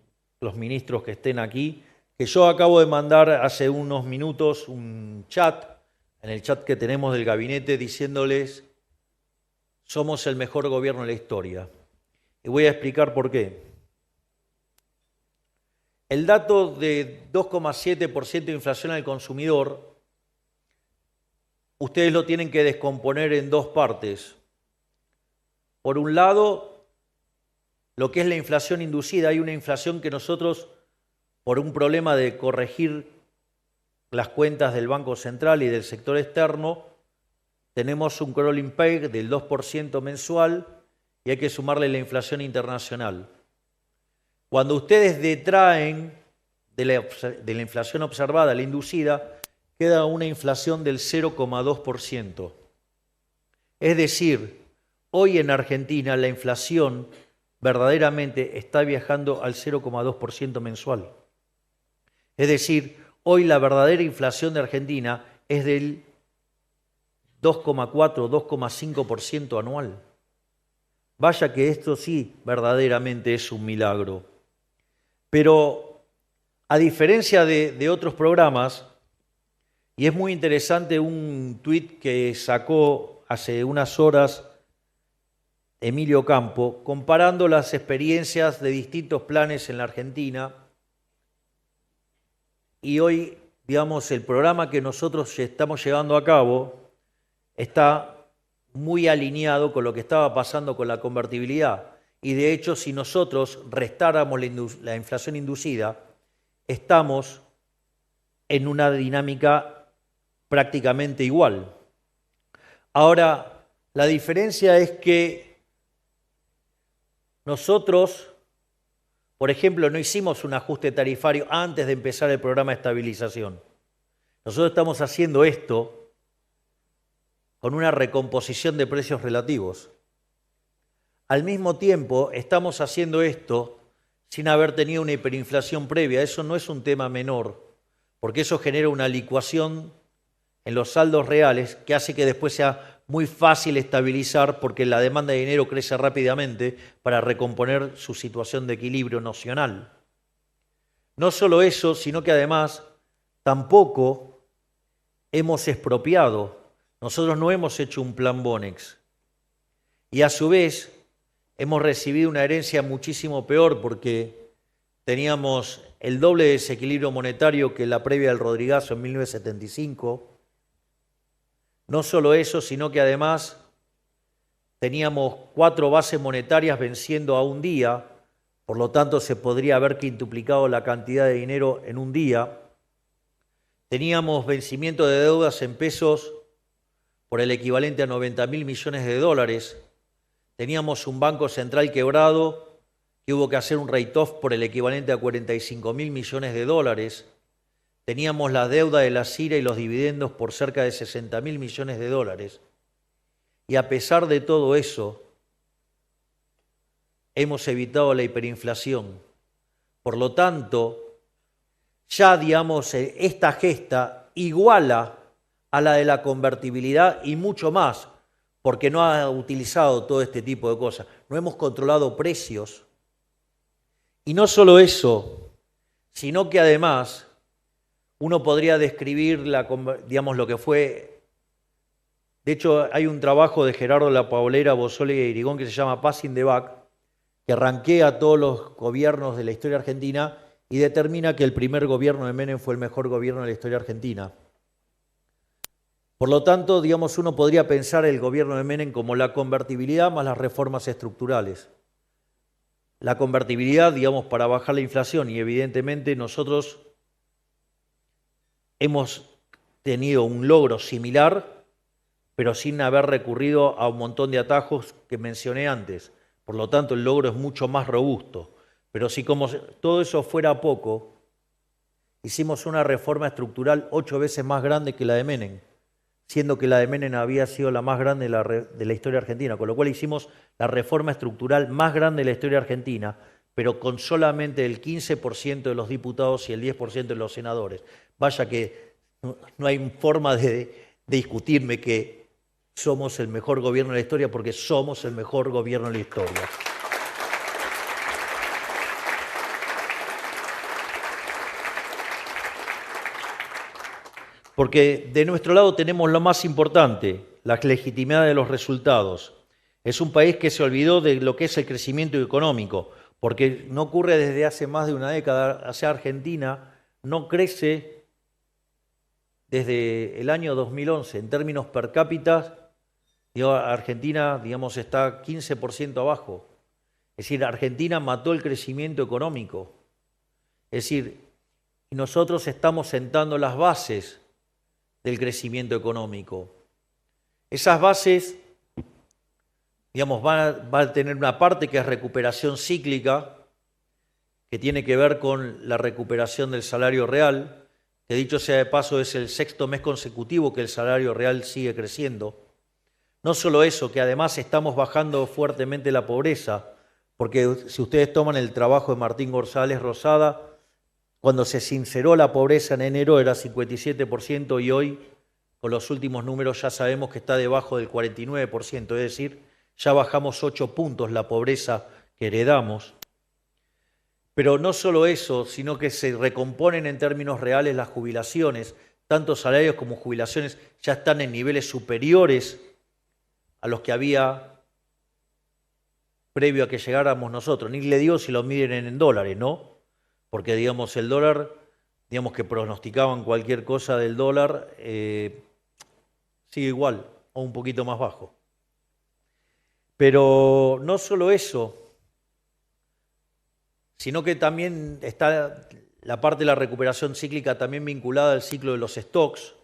los ministros que estén aquí, que yo acabo de mandar hace unos minutos un chat, en el chat que tenemos del gabinete, diciéndoles, somos el mejor gobierno de la historia. Y voy a explicar por qué. El dato de 2,7% de inflación al consumidor, ustedes lo tienen que descomponer en dos partes. Por un lado, lo que es la inflación inducida. Hay una inflación que nosotros, por un problema de corregir las cuentas del Banco Central y del sector externo, tenemos un crawling peg del 2% mensual y hay que sumarle la inflación internacional. Cuando ustedes detraen de la inflación observada, la inducida, queda una inflación del 0,2%. Es decir, hoy en Argentina la inflación verdaderamente está viajando al 0,2% mensual. Es decir, hoy la verdadera inflación de Argentina es del 2,4, 2,5% anual. Vaya que esto sí verdaderamente es un milagro. Pero a diferencia de otros programas, y es muy interesante un tuit que sacó hace unas horas Emilio Campo, comparando las experiencias de distintos planes en la Argentina, y hoy, digamos, el programa que nosotros estamos llevando a cabo está muy alineado con lo que estaba pasando con la convertibilidad. Y de hecho, si nosotros restáramos la inflación inducida, estamos en una dinámica prácticamente igual. Ahora, la diferencia es que nosotros, por ejemplo, no hicimos un ajuste tarifario antes de empezar el programa de estabilización. Nosotros estamos haciendo esto con una recomposición de precios relativos. Al mismo tiempo, estamos haciendo esto sin haber tenido una hiperinflación previa. Eso no es un tema menor, porque eso genera una licuación en los saldos reales que hace que después sea muy fácil estabilizar porque la demanda de dinero crece rápidamente para recomponer su situación de equilibrio nocional. No solo eso, sino que además tampoco hemos expropiado. Nosotros no hemos hecho un plan Bonex. Y a su vez hemos recibido una herencia muchísimo peor porque teníamos el doble de desequilibrio monetario que la previa del Rodrigazo en 1975. No solo eso, sino que además teníamos 4 bases monetarias venciendo a un día, por lo tanto se podría haber quintuplicado la cantidad de dinero en un día. Teníamos vencimiento de deudas en pesos por el equivalente a 90.000 millones de dólares. Teníamos un banco central quebrado que hubo que hacer un write-off por el equivalente a 45.000 millones de dólares. Teníamos la deuda de la CIRA y los dividendos por cerca de 60.000 millones de dólares. Y a pesar de todo eso, hemos evitado la hiperinflación. Por lo tanto, ya, digamos, esta gesta iguala a la de la convertibilidad y mucho más, porque no ha utilizado todo este tipo de cosas. No hemos controlado precios. Y no solo eso, sino que además uno podría describir digamos, lo que fue. De hecho, hay un trabajo de Gerardo Lapaolera, Bozzoli y Irigón que se llama Passing the Buck, que ranquea todos los gobiernos de la historia argentina y determina que el primer gobierno de Menem fue el mejor gobierno de la historia argentina. Por lo tanto, digamos, uno podría pensar el gobierno de Menem como la convertibilidad más las reformas estructurales. La convertibilidad, digamos, para bajar la inflación y evidentemente nosotros hemos tenido un logro similar, pero sin haber recurrido a un montón de atajos que mencioné antes. Por lo tanto, el logro es mucho más robusto. Pero si como todo eso fuera poco, hicimos una reforma estructural 8 veces más grande que la de Menem, siendo que la de Menem había sido la más grande de la historia argentina, con lo cual hicimos la reforma estructural más grande de la historia argentina, pero con solamente el 15% de los diputados y el 10% de los senadores. Vaya que no hay forma de discutirme que somos el mejor gobierno de la historia, porque somos el mejor gobierno de la historia. Porque de nuestro lado tenemos lo más importante, la legitimidad de los resultados. Es un país que se olvidó de lo que es el crecimiento económico, porque no ocurre desde hace más de una década. Hacia Argentina no crece desde el año 2011 en términos per cápita. Argentina, digamos, está 15% abajo. Es decir, Argentina mató el crecimiento económico. Es decir, nosotros estamos sentando las bases del crecimiento económico. Esas bases, digamos, van a tener una parte que es recuperación cíclica, que tiene que ver con la recuperación del salario real, que dicho sea de paso es el 6º mes consecutivo que el salario real sigue creciendo. No solo eso, que además estamos bajando fuertemente la pobreza, porque si ustedes toman el trabajo de Martín González Rosada, cuando se sinceró la pobreza en enero era 57% y hoy, con los últimos números, ya sabemos que está debajo del 49%, es decir, ya bajamos 8 puntos la pobreza que heredamos. Pero no solo eso, sino que se recomponen en términos reales las jubilaciones, tanto salarios como jubilaciones ya están en niveles superiores a los que había previo a que llegáramos nosotros. Ni le digo si lo miden en dólares, ¿no? Porque, digamos, el dólar, digamos que pronosticaban cualquier cosa del dólar, sigue igual o un poquito más bajo. Pero no solo eso, sino que también está la parte de la recuperación cíclica también vinculada al ciclo de los stocks,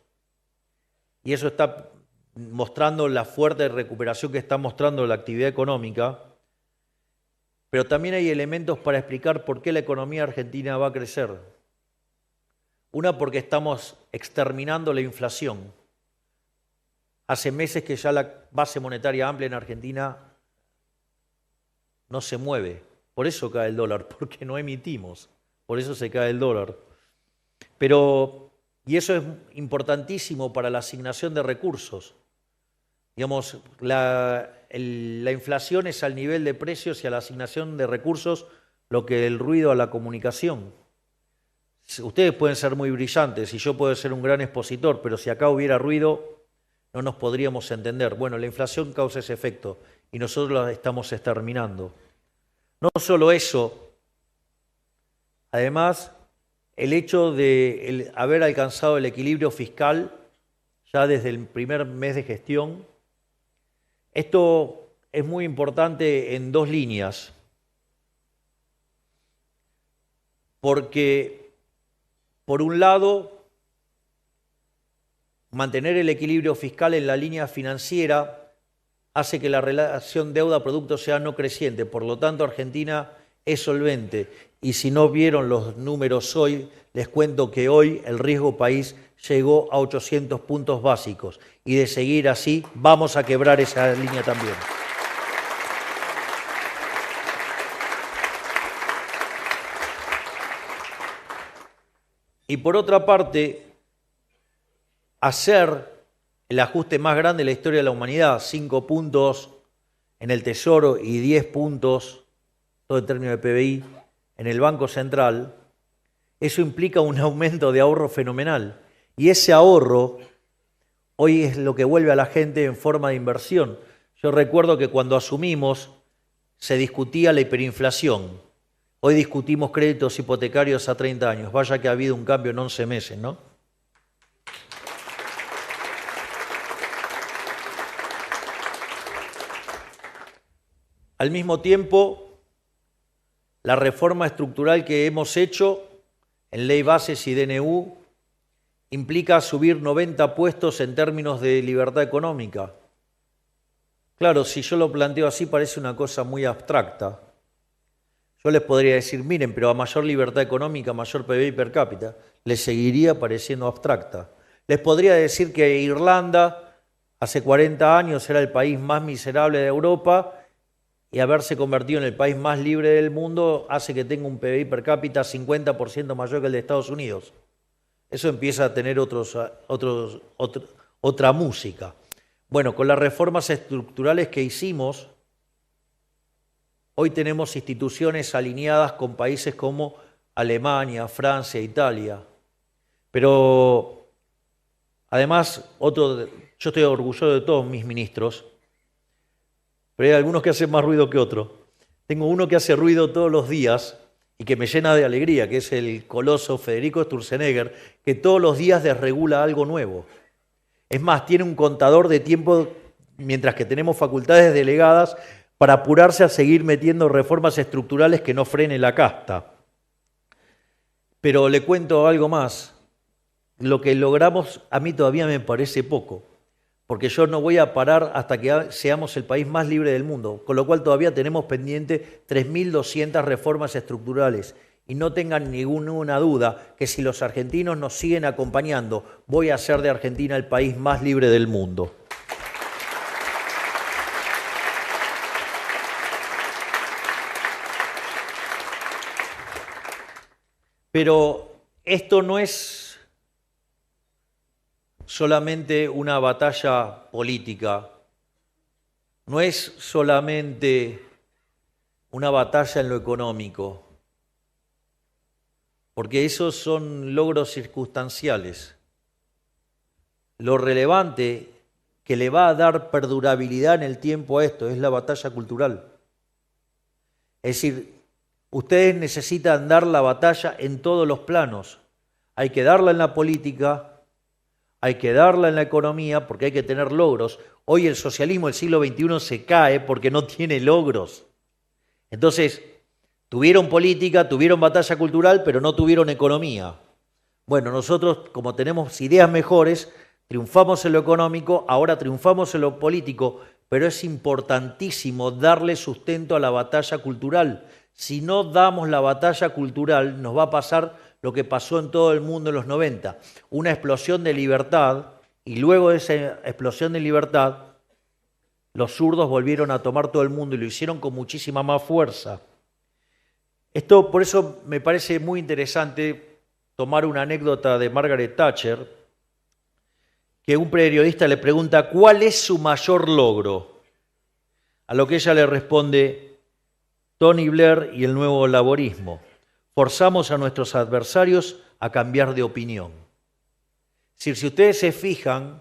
y eso está mostrando la fuerte recuperación que está mostrando la actividad económica. Pero también hay elementos para explicar por qué la economía argentina va a crecer. Una, porque estamos exterminando la inflación. Hace meses que ya la base monetaria amplia en Argentina no se mueve. Por eso cae el dólar, porque no emitimos. Por eso se cae el dólar. Pero Y eso es importantísimo para la asignación de recursos. Digamos, la inflación es al nivel de precios y a la asignación de recursos lo que el ruido a la comunicación. Ustedes pueden ser muy brillantes y yo puedo ser un gran expositor, pero si acá hubiera ruido no nos podríamos entender. Bueno, la inflación causa ese efecto y nosotros la estamos exterminando. No solo eso, además, el hecho de haber alcanzado el equilibrio fiscal ya desde el primer mes de gestión, esto es muy importante en dos líneas, porque por un lado, mantener el equilibrio fiscal en la línea financiera hace que la relación deuda-producto sea no creciente, por lo tanto Argentina es solvente. Y si no vieron los números hoy, les cuento que hoy el riesgo país llegó a 800 puntos básicos y de seguir así vamos a quebrar esa línea también. Y por otra parte, hacer el ajuste más grande de la historia de la humanidad, 5 puntos en el Tesoro y 10 puntos, todo en términos de PBI, en el Banco Central, eso implica un aumento de ahorro fenomenal. Y ese ahorro hoy es lo que vuelve a la gente en forma de inversión. Yo recuerdo que cuando asumimos se discutía la hiperinflación. Hoy discutimos créditos hipotecarios a 30 años. Vaya que ha habido un cambio en 11 meses, ¿no? Al mismo tiempo, la reforma estructural que hemos hecho en Ley Bases y DNU implica subir 90 puestos en términos de libertad económica. Claro, si yo lo planteo así parece una cosa muy abstracta. Yo les podría decir, miren, pero a mayor libertad económica, mayor PBI per cápita, les seguiría pareciendo abstracta. Les podría decir que Irlanda hace 40 años era el país más miserable de Europa y haberse convertido en el país más libre del mundo hace que tenga un PBI per cápita 50% mayor que el de Estados Unidos. Eso empieza a tener otra música. Bueno, con las reformas estructurales que hicimos, hoy tenemos instituciones alineadas con países como Alemania, Francia, Italia. Pero además, yo estoy orgulloso de todos mis ministros, pero hay algunos que hacen más ruido que otros. Tengo uno que hace ruido todos los días y que me llena de alegría, que es el coloso Federico Sturzenegger, que todos los días desregula algo nuevo. Es más, tiene un contador de tiempo, mientras que tenemos facultades delegadas, para apurarse a seguir metiendo reformas estructurales que no frenen la casta. Pero le cuento algo más. Lo que logramos a mí todavía me parece poco, porque yo no voy a parar hasta que seamos el país más libre del mundo, con lo cual todavía tenemos pendiente 3.200 reformas estructurales. Y no tengan ninguna duda que si los argentinos nos siguen acompañando, voy a hacer de Argentina el país más libre del mundo. Pero esto no es solamente una batalla política, no es solamente una batalla en lo económico, porque esos son logros circunstanciales. Lo relevante que le va a dar perdurabilidad en el tiempo a esto es la batalla cultural. Es decir, ustedes necesitan dar la batalla en todos los planos. Hay que darla en la política, hay que darla en la economía porque hay que tener logros. Hoy el socialismo del siglo XXI se cae porque no tiene logros. Entonces, tuvieron política, tuvieron batalla cultural, pero no tuvieron economía. Bueno, nosotros, como tenemos ideas mejores, triunfamos en lo económico, ahora triunfamos en lo político, pero es importantísimo darle sustento a la batalla cultural. Si no damos la batalla cultural, nos va a pasar lo que pasó en todo el mundo en los 90, una explosión de libertad, y luego de esa explosión de libertad, los zurdos volvieron a tomar todo el mundo y lo hicieron con muchísima más fuerza. Esto, por eso me parece muy interesante tomar una anécdota de Margaret Thatcher, que un periodista le pregunta ¿cuál es su mayor logro? A lo que ella le responde, Tony Blair y el nuevo laborismo. Forzamos a nuestros adversarios a cambiar de opinión. Es decir, si ustedes se fijan,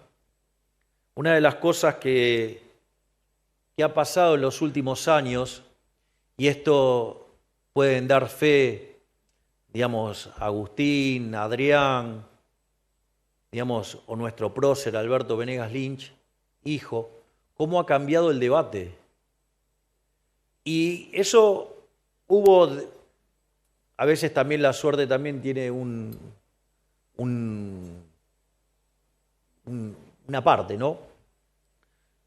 una de las cosas que ha pasado en los últimos años, y esto pueden dar fe, digamos, Agustín, Adrián, digamos, o nuestro prócer Alberto Venegas Lynch, hijo, cómo ha cambiado el debate. Y eso hubo, a veces también la suerte también tiene una parte, ¿no?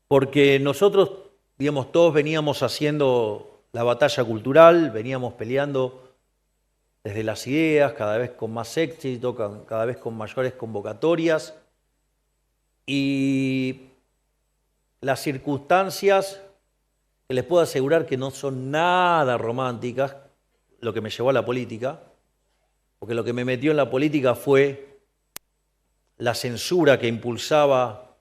Porque nosotros, digamos, todos veníamos haciendo la batalla cultural, veníamos peleando desde las ideas, cada vez con más éxito, cada vez con mayores convocatorias, y las circunstancias, que les puedo asegurar que no son nada románticas, lo que me llevó a la política, porque lo que me metió en la política fue la censura que impulsaba,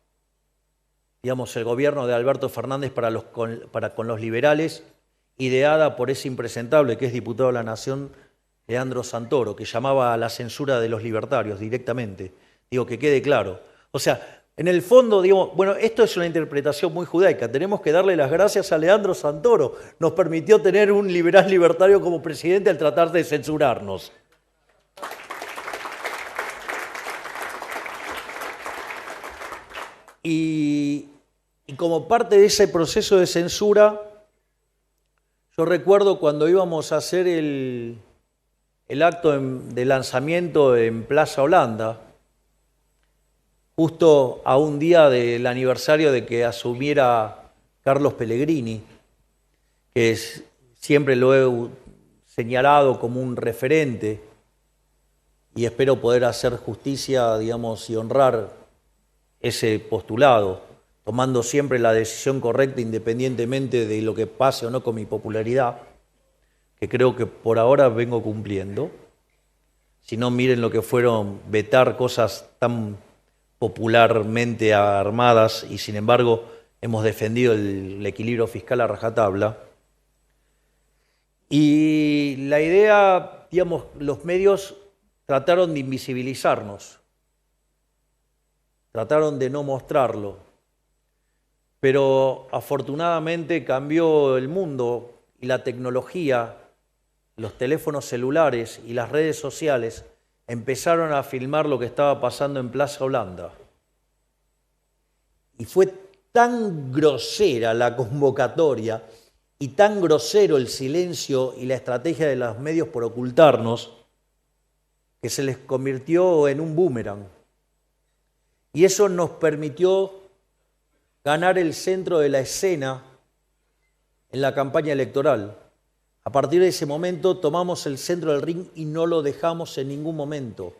digamos, el gobierno de Alberto Fernández para con los liberales, ideada por ese impresentable que es diputado de la Nación, Leandro Santoro, que llamaba a la censura de los libertarios directamente. Digo, que quede claro. O sea, en el fondo, digo, bueno, esto es una interpretación muy judaica. Tenemos que darle las gracias a Leandro Santoro. Nos permitió tener un liberal libertario como presidente al tratar de censurarnos. Y como parte de ese proceso de censura, yo recuerdo cuando íbamos a hacer el acto de lanzamiento en Plaza Holanda, justo a un día del aniversario de que asumiera Carlos Pellegrini, que siempre lo he señalado como un referente y espero poder hacer justicia, digamos, y honrar ese postulado, tomando siempre la decisión correcta independientemente de lo que pase o no con mi popularidad, que creo que por ahora vengo cumpliendo. Si no, miren lo que fueron vetar cosas tan popularmente armadas y sin embargo hemos defendido el equilibrio fiscal a rajatabla. Y la idea, digamos, los medios trataron de invisibilizarnos, trataron de no mostrarlo, pero afortunadamente cambió el mundo y la tecnología, los teléfonos celulares y las redes sociales empezaron a filmar lo que estaba pasando en Plaza Holanda. Y fue tan grosera la convocatoria y tan grosero el silencio y la estrategia de los medios por ocultarnos que se les convirtió en un boomerang. Y eso nos permitió ganar el centro de la escena en la campaña electoral. A partir de ese momento tomamos el centro del ring y no lo dejamos en ningún momento.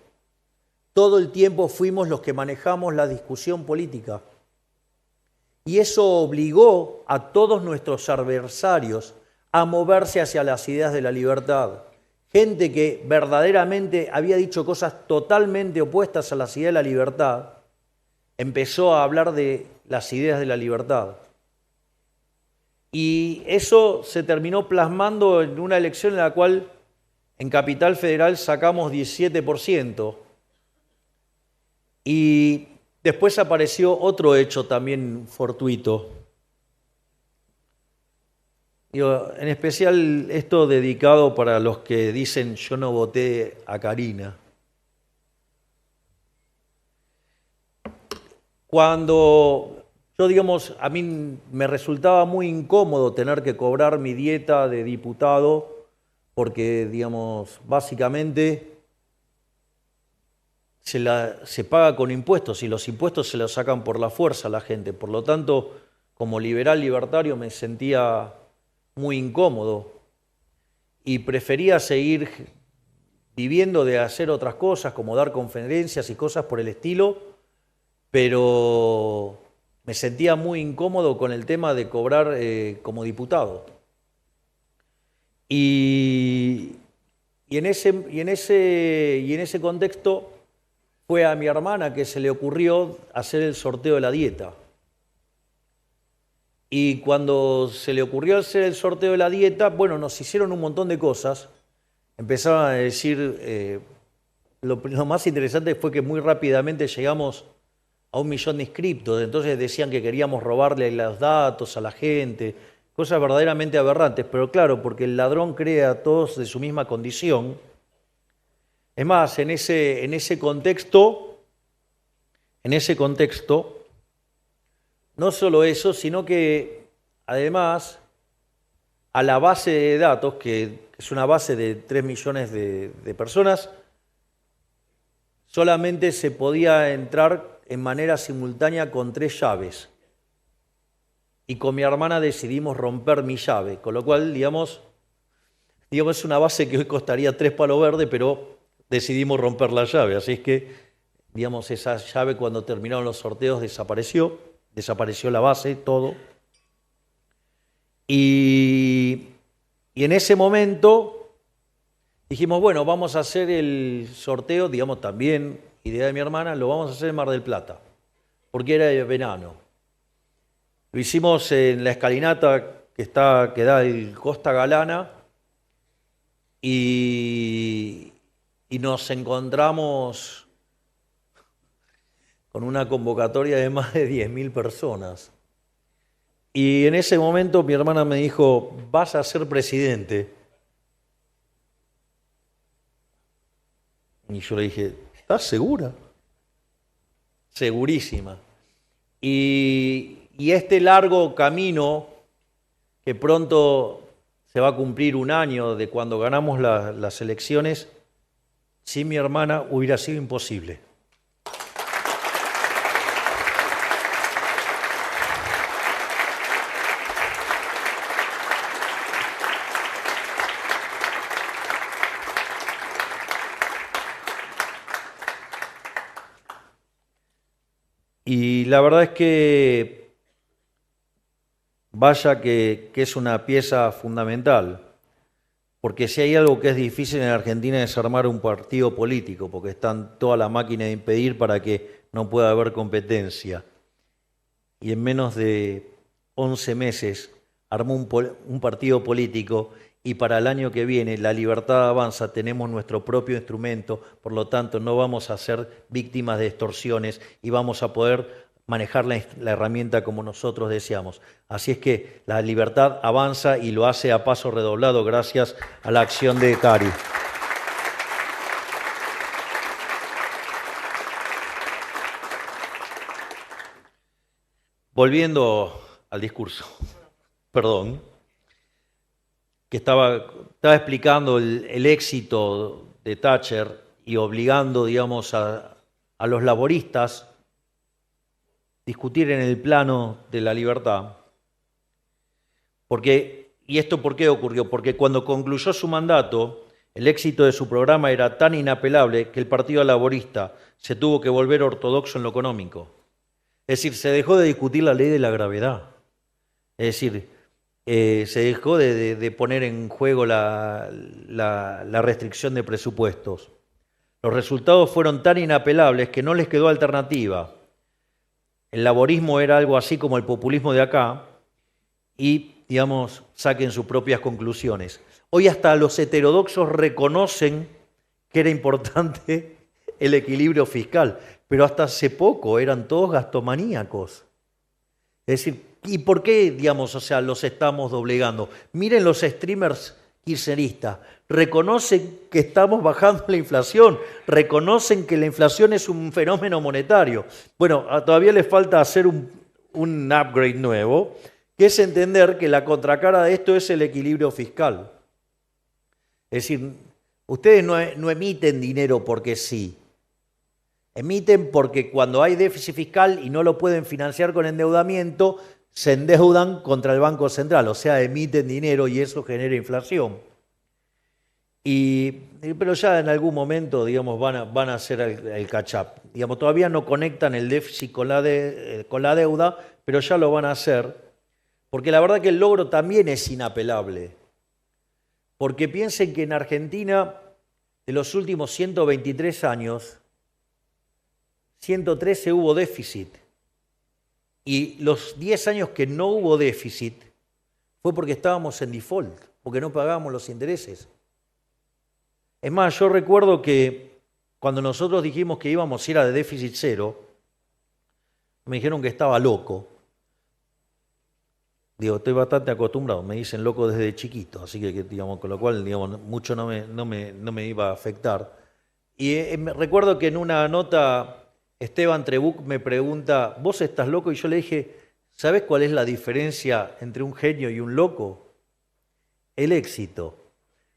Todo el tiempo fuimos los que manejamos la discusión política. Y eso obligó a todos nuestros adversarios a moverse hacia las ideas de la libertad. Gente que verdaderamente había dicho cosas totalmente opuestas a las ideas de la libertad, empezó a hablar de las ideas de la libertad. Y eso se terminó plasmando en una elección en la cual en Capital Federal sacamos 17%. Y después apareció otro hecho también fortuito. En especial esto dedicado para los que dicen yo no voté a Karina. Cuando yo, digamos, a mí me resultaba muy incómodo tener que cobrar mi dieta de diputado porque, digamos, básicamente se paga con impuestos y los impuestos se los sacan por la fuerza a la gente. Por lo tanto, como liberal libertario me sentía muy incómodo y prefería seguir viviendo de hacer otras cosas, como dar conferencias y cosas por el estilo, pero me sentía muy incómodo con el tema de cobrar como diputado. Y Y en ese contexto fue a mi hermana que se le ocurrió hacer el sorteo de la dieta. Y cuando se le ocurrió hacer el sorteo de la dieta, bueno, nos hicieron un montón de cosas. Empezaron a decir, lo más interesante fue que muy rápidamente llegamos a 1 millón de inscriptos. Entonces decían que queríamos robarle los datos a la gente, cosas verdaderamente aberrantes. Pero claro, porque el ladrón cree a todos de su misma condición. Es más, en ese contexto, no solo eso, sino que además a la base de datos, que es una base de 3 millones de personas, solamente se podía entrar en manera simultánea con 3 llaves. Y con mi hermana decidimos romper mi llave, con lo cual, digamos es una base que hoy costaría 3 palos verdes, pero decidimos romper la llave. Así es que, esa llave cuando terminaron los sorteos desapareció la base, todo. Y en ese momento dijimos, bueno, vamos a hacer el sorteo, también, idea de mi hermana, lo vamos a hacer en Mar del Plata, porque era de verano. Lo hicimos en la escalinata que da el Costa Galana y nos encontramos con una convocatoria de más de 10.000 personas. Y en ese momento mi hermana me dijo, vas a ser presidente. Y yo le dije, ¿estás segura? Segurísima. Y este largo camino, que pronto se va a cumplir 1 año de cuando ganamos las elecciones, sin mi hermana hubiera sido imposible. Y la verdad es que vaya que es una pieza fundamental, porque si hay algo que es difícil en Argentina es armar un partido político, porque están toda la máquina de impedir para que no pueda haber competencia. Y en menos de 11 meses armó un partido político y para el año que viene La Libertad Avanza tenemos nuestro propio instrumento, por lo tanto no vamos a ser víctimas de extorsiones y vamos a poder manejar la herramienta como nosotros deseamos. Así es que La Libertad avanza y lo hace a paso redoblado gracias a la acción de Cari. Volviendo al discurso, perdón, que estaba explicando el éxito de Thatcher y obligando, a los laboristas a discutir en el plano de la libertad. ¿Y esto por qué ocurrió? Porque cuando concluyó su mandato, el éxito de su programa era tan inapelable que el Partido Laborista se tuvo que volver ortodoxo en lo económico. Es decir, se dejó de discutir la ley de la gravedad. Es decir, se dejó de poner en juego la restricción de presupuestos. Los resultados fueron tan inapelables que no les quedó alternativa. El laborismo era algo así como el populismo de acá y, saquen sus propias conclusiones. Hoy hasta los heterodoxos reconocen que era importante el equilibrio fiscal, pero hasta hace poco eran todos gastomaníacos. Es decir, ¿y por qué, los estamos doblegando? Miren los streamers kirchneristas, reconocen que estamos bajando la inflación, reconocen que la inflación es un fenómeno monetario. Bueno, todavía les falta hacer un upgrade nuevo, que es entender que la contracara de esto es el equilibrio fiscal. Es decir, ustedes no emiten dinero porque sí. Emiten porque cuando hay déficit fiscal y no lo pueden financiar con endeudamiento, se endeudan contra el Banco Central, o sea, emiten dinero y eso genera inflación. Pero ya en algún momento, van a hacer el catch-up. Todavía no conectan el déficit con la deuda, pero ya lo van a hacer, porque la verdad que el logro también es inapelable. Porque piensen que en Argentina de los últimos 123 años, 113 hubo déficit. Y los 10 años que no hubo déficit fue porque estábamos en default, porque no pagábamos los intereses. Es más, yo recuerdo que cuando nosotros dijimos que íbamos a ir a de déficit cero, me dijeron que estaba loco. Digo, estoy bastante acostumbrado, me dicen loco desde chiquito, así que digamos, con lo cual digamos, mucho no me iba a afectar. Y recuerdo que en una nota Esteban Trebuch me pregunta, ¿vos estás loco? Y yo le dije, ¿sabés cuál es la diferencia entre un genio y un loco? El éxito.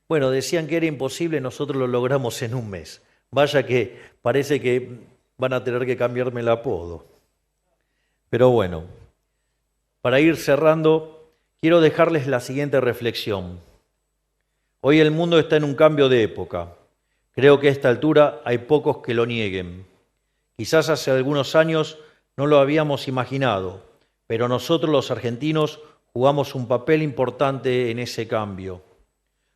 Bueno, decían que era imposible, nosotros lo logramos en un mes. Vaya que parece que van a tener que cambiarme el apodo. Pero bueno, para ir cerrando, quiero dejarles la siguiente reflexión. Hoy el mundo está en un cambio de época. Creo que a esta altura hay pocos que lo nieguen. Quizás hace algunos años no lo habíamos imaginado, pero nosotros los argentinos jugamos un papel importante en ese cambio.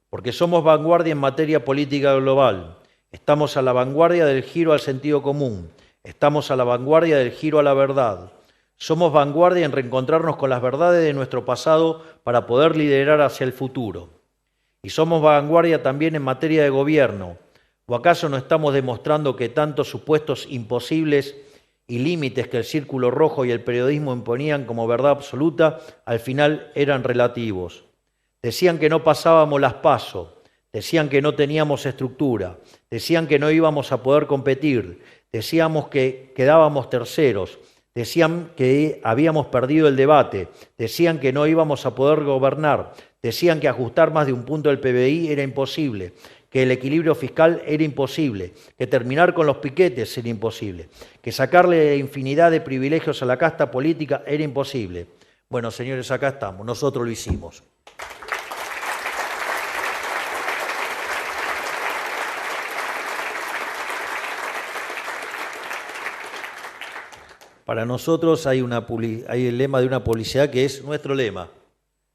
Porque somos vanguardia en materia política global. Estamos a la vanguardia del giro al sentido común. Estamos a la vanguardia del giro a la verdad. Somos vanguardia en reencontrarnos con las verdades de nuestro pasado para poder liderar hacia el futuro. Y somos vanguardia también en materia de gobierno. ¿O acaso no estamos demostrando que tantos supuestos imposibles y límites que el Círculo Rojo y el periodismo imponían como verdad absoluta, al final eran relativos? Decían que no pasábamos las PASO, decían que no teníamos estructura, decían que no íbamos a poder competir, decíamos que quedábamos terceros, decían que habíamos perdido el debate, decían que no íbamos a poder gobernar, decían que ajustar más de un punto del PBI era imposible, que el equilibrio fiscal era imposible, que terminar con los piquetes era imposible, que sacarle infinidad de privilegios a la casta política era imposible. Bueno, señores, acá estamos, nosotros lo hicimos. Para nosotros hay el lema de una publicidad que es nuestro lema.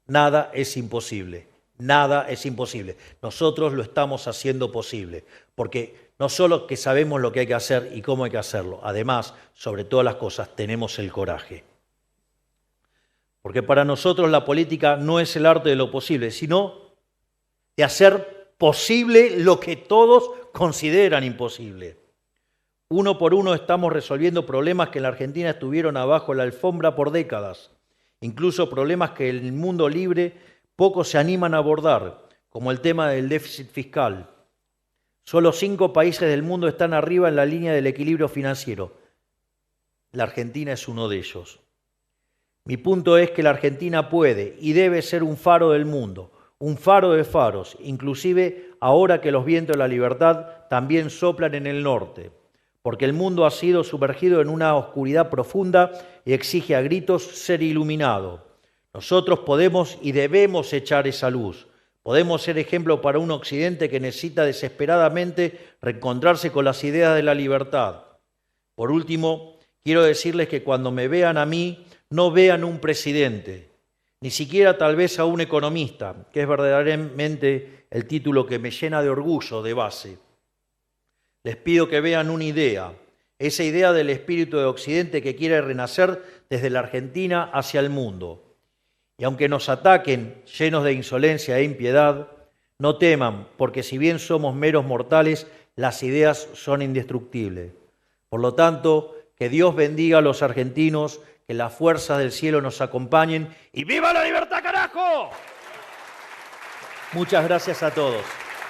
Nada es imposible. Nada es imposible. Nosotros lo estamos haciendo posible. Porque no solo que sabemos lo que hay que hacer y cómo hay que hacerlo, además, sobre todas las cosas, tenemos el coraje. Porque para nosotros la política no es el arte de lo posible, sino de hacer posible lo que todos consideran imposible. Uno por uno estamos resolviendo problemas que en la Argentina estuvieron abajo la alfombra por décadas, incluso problemas que en el mundo libre pocos se animan a abordar, como el tema del déficit fiscal. Solo 5 países del mundo están arriba en la línea del equilibrio financiero. La Argentina es uno de ellos. Mi punto es que la Argentina puede y debe ser un faro del mundo, un faro de faros, inclusive ahora que los vientos de la libertad también soplan en el norte. Porque el mundo ha sido sumergido en una oscuridad profunda y exige a gritos ser iluminado. Nosotros podemos y debemos echar esa luz. Podemos ser ejemplo para un occidente que necesita desesperadamente reencontrarse con las ideas de la libertad. Por último, quiero decirles que cuando me vean a mí, no vean un presidente, ni siquiera tal vez a un economista, que es verdaderamente el título que me llena de orgullo de base. Les pido que vean una idea, esa idea del espíritu de Occidente que quiere renacer desde la Argentina hacia el mundo. Y aunque nos ataquen llenos de insolencia e impiedad, no teman, porque si bien somos meros mortales, las ideas son indestructibles. Por lo tanto, que Dios bendiga a los argentinos, que las fuerzas del cielo nos acompañen y ¡viva la libertad, carajo! Muchas gracias a todos.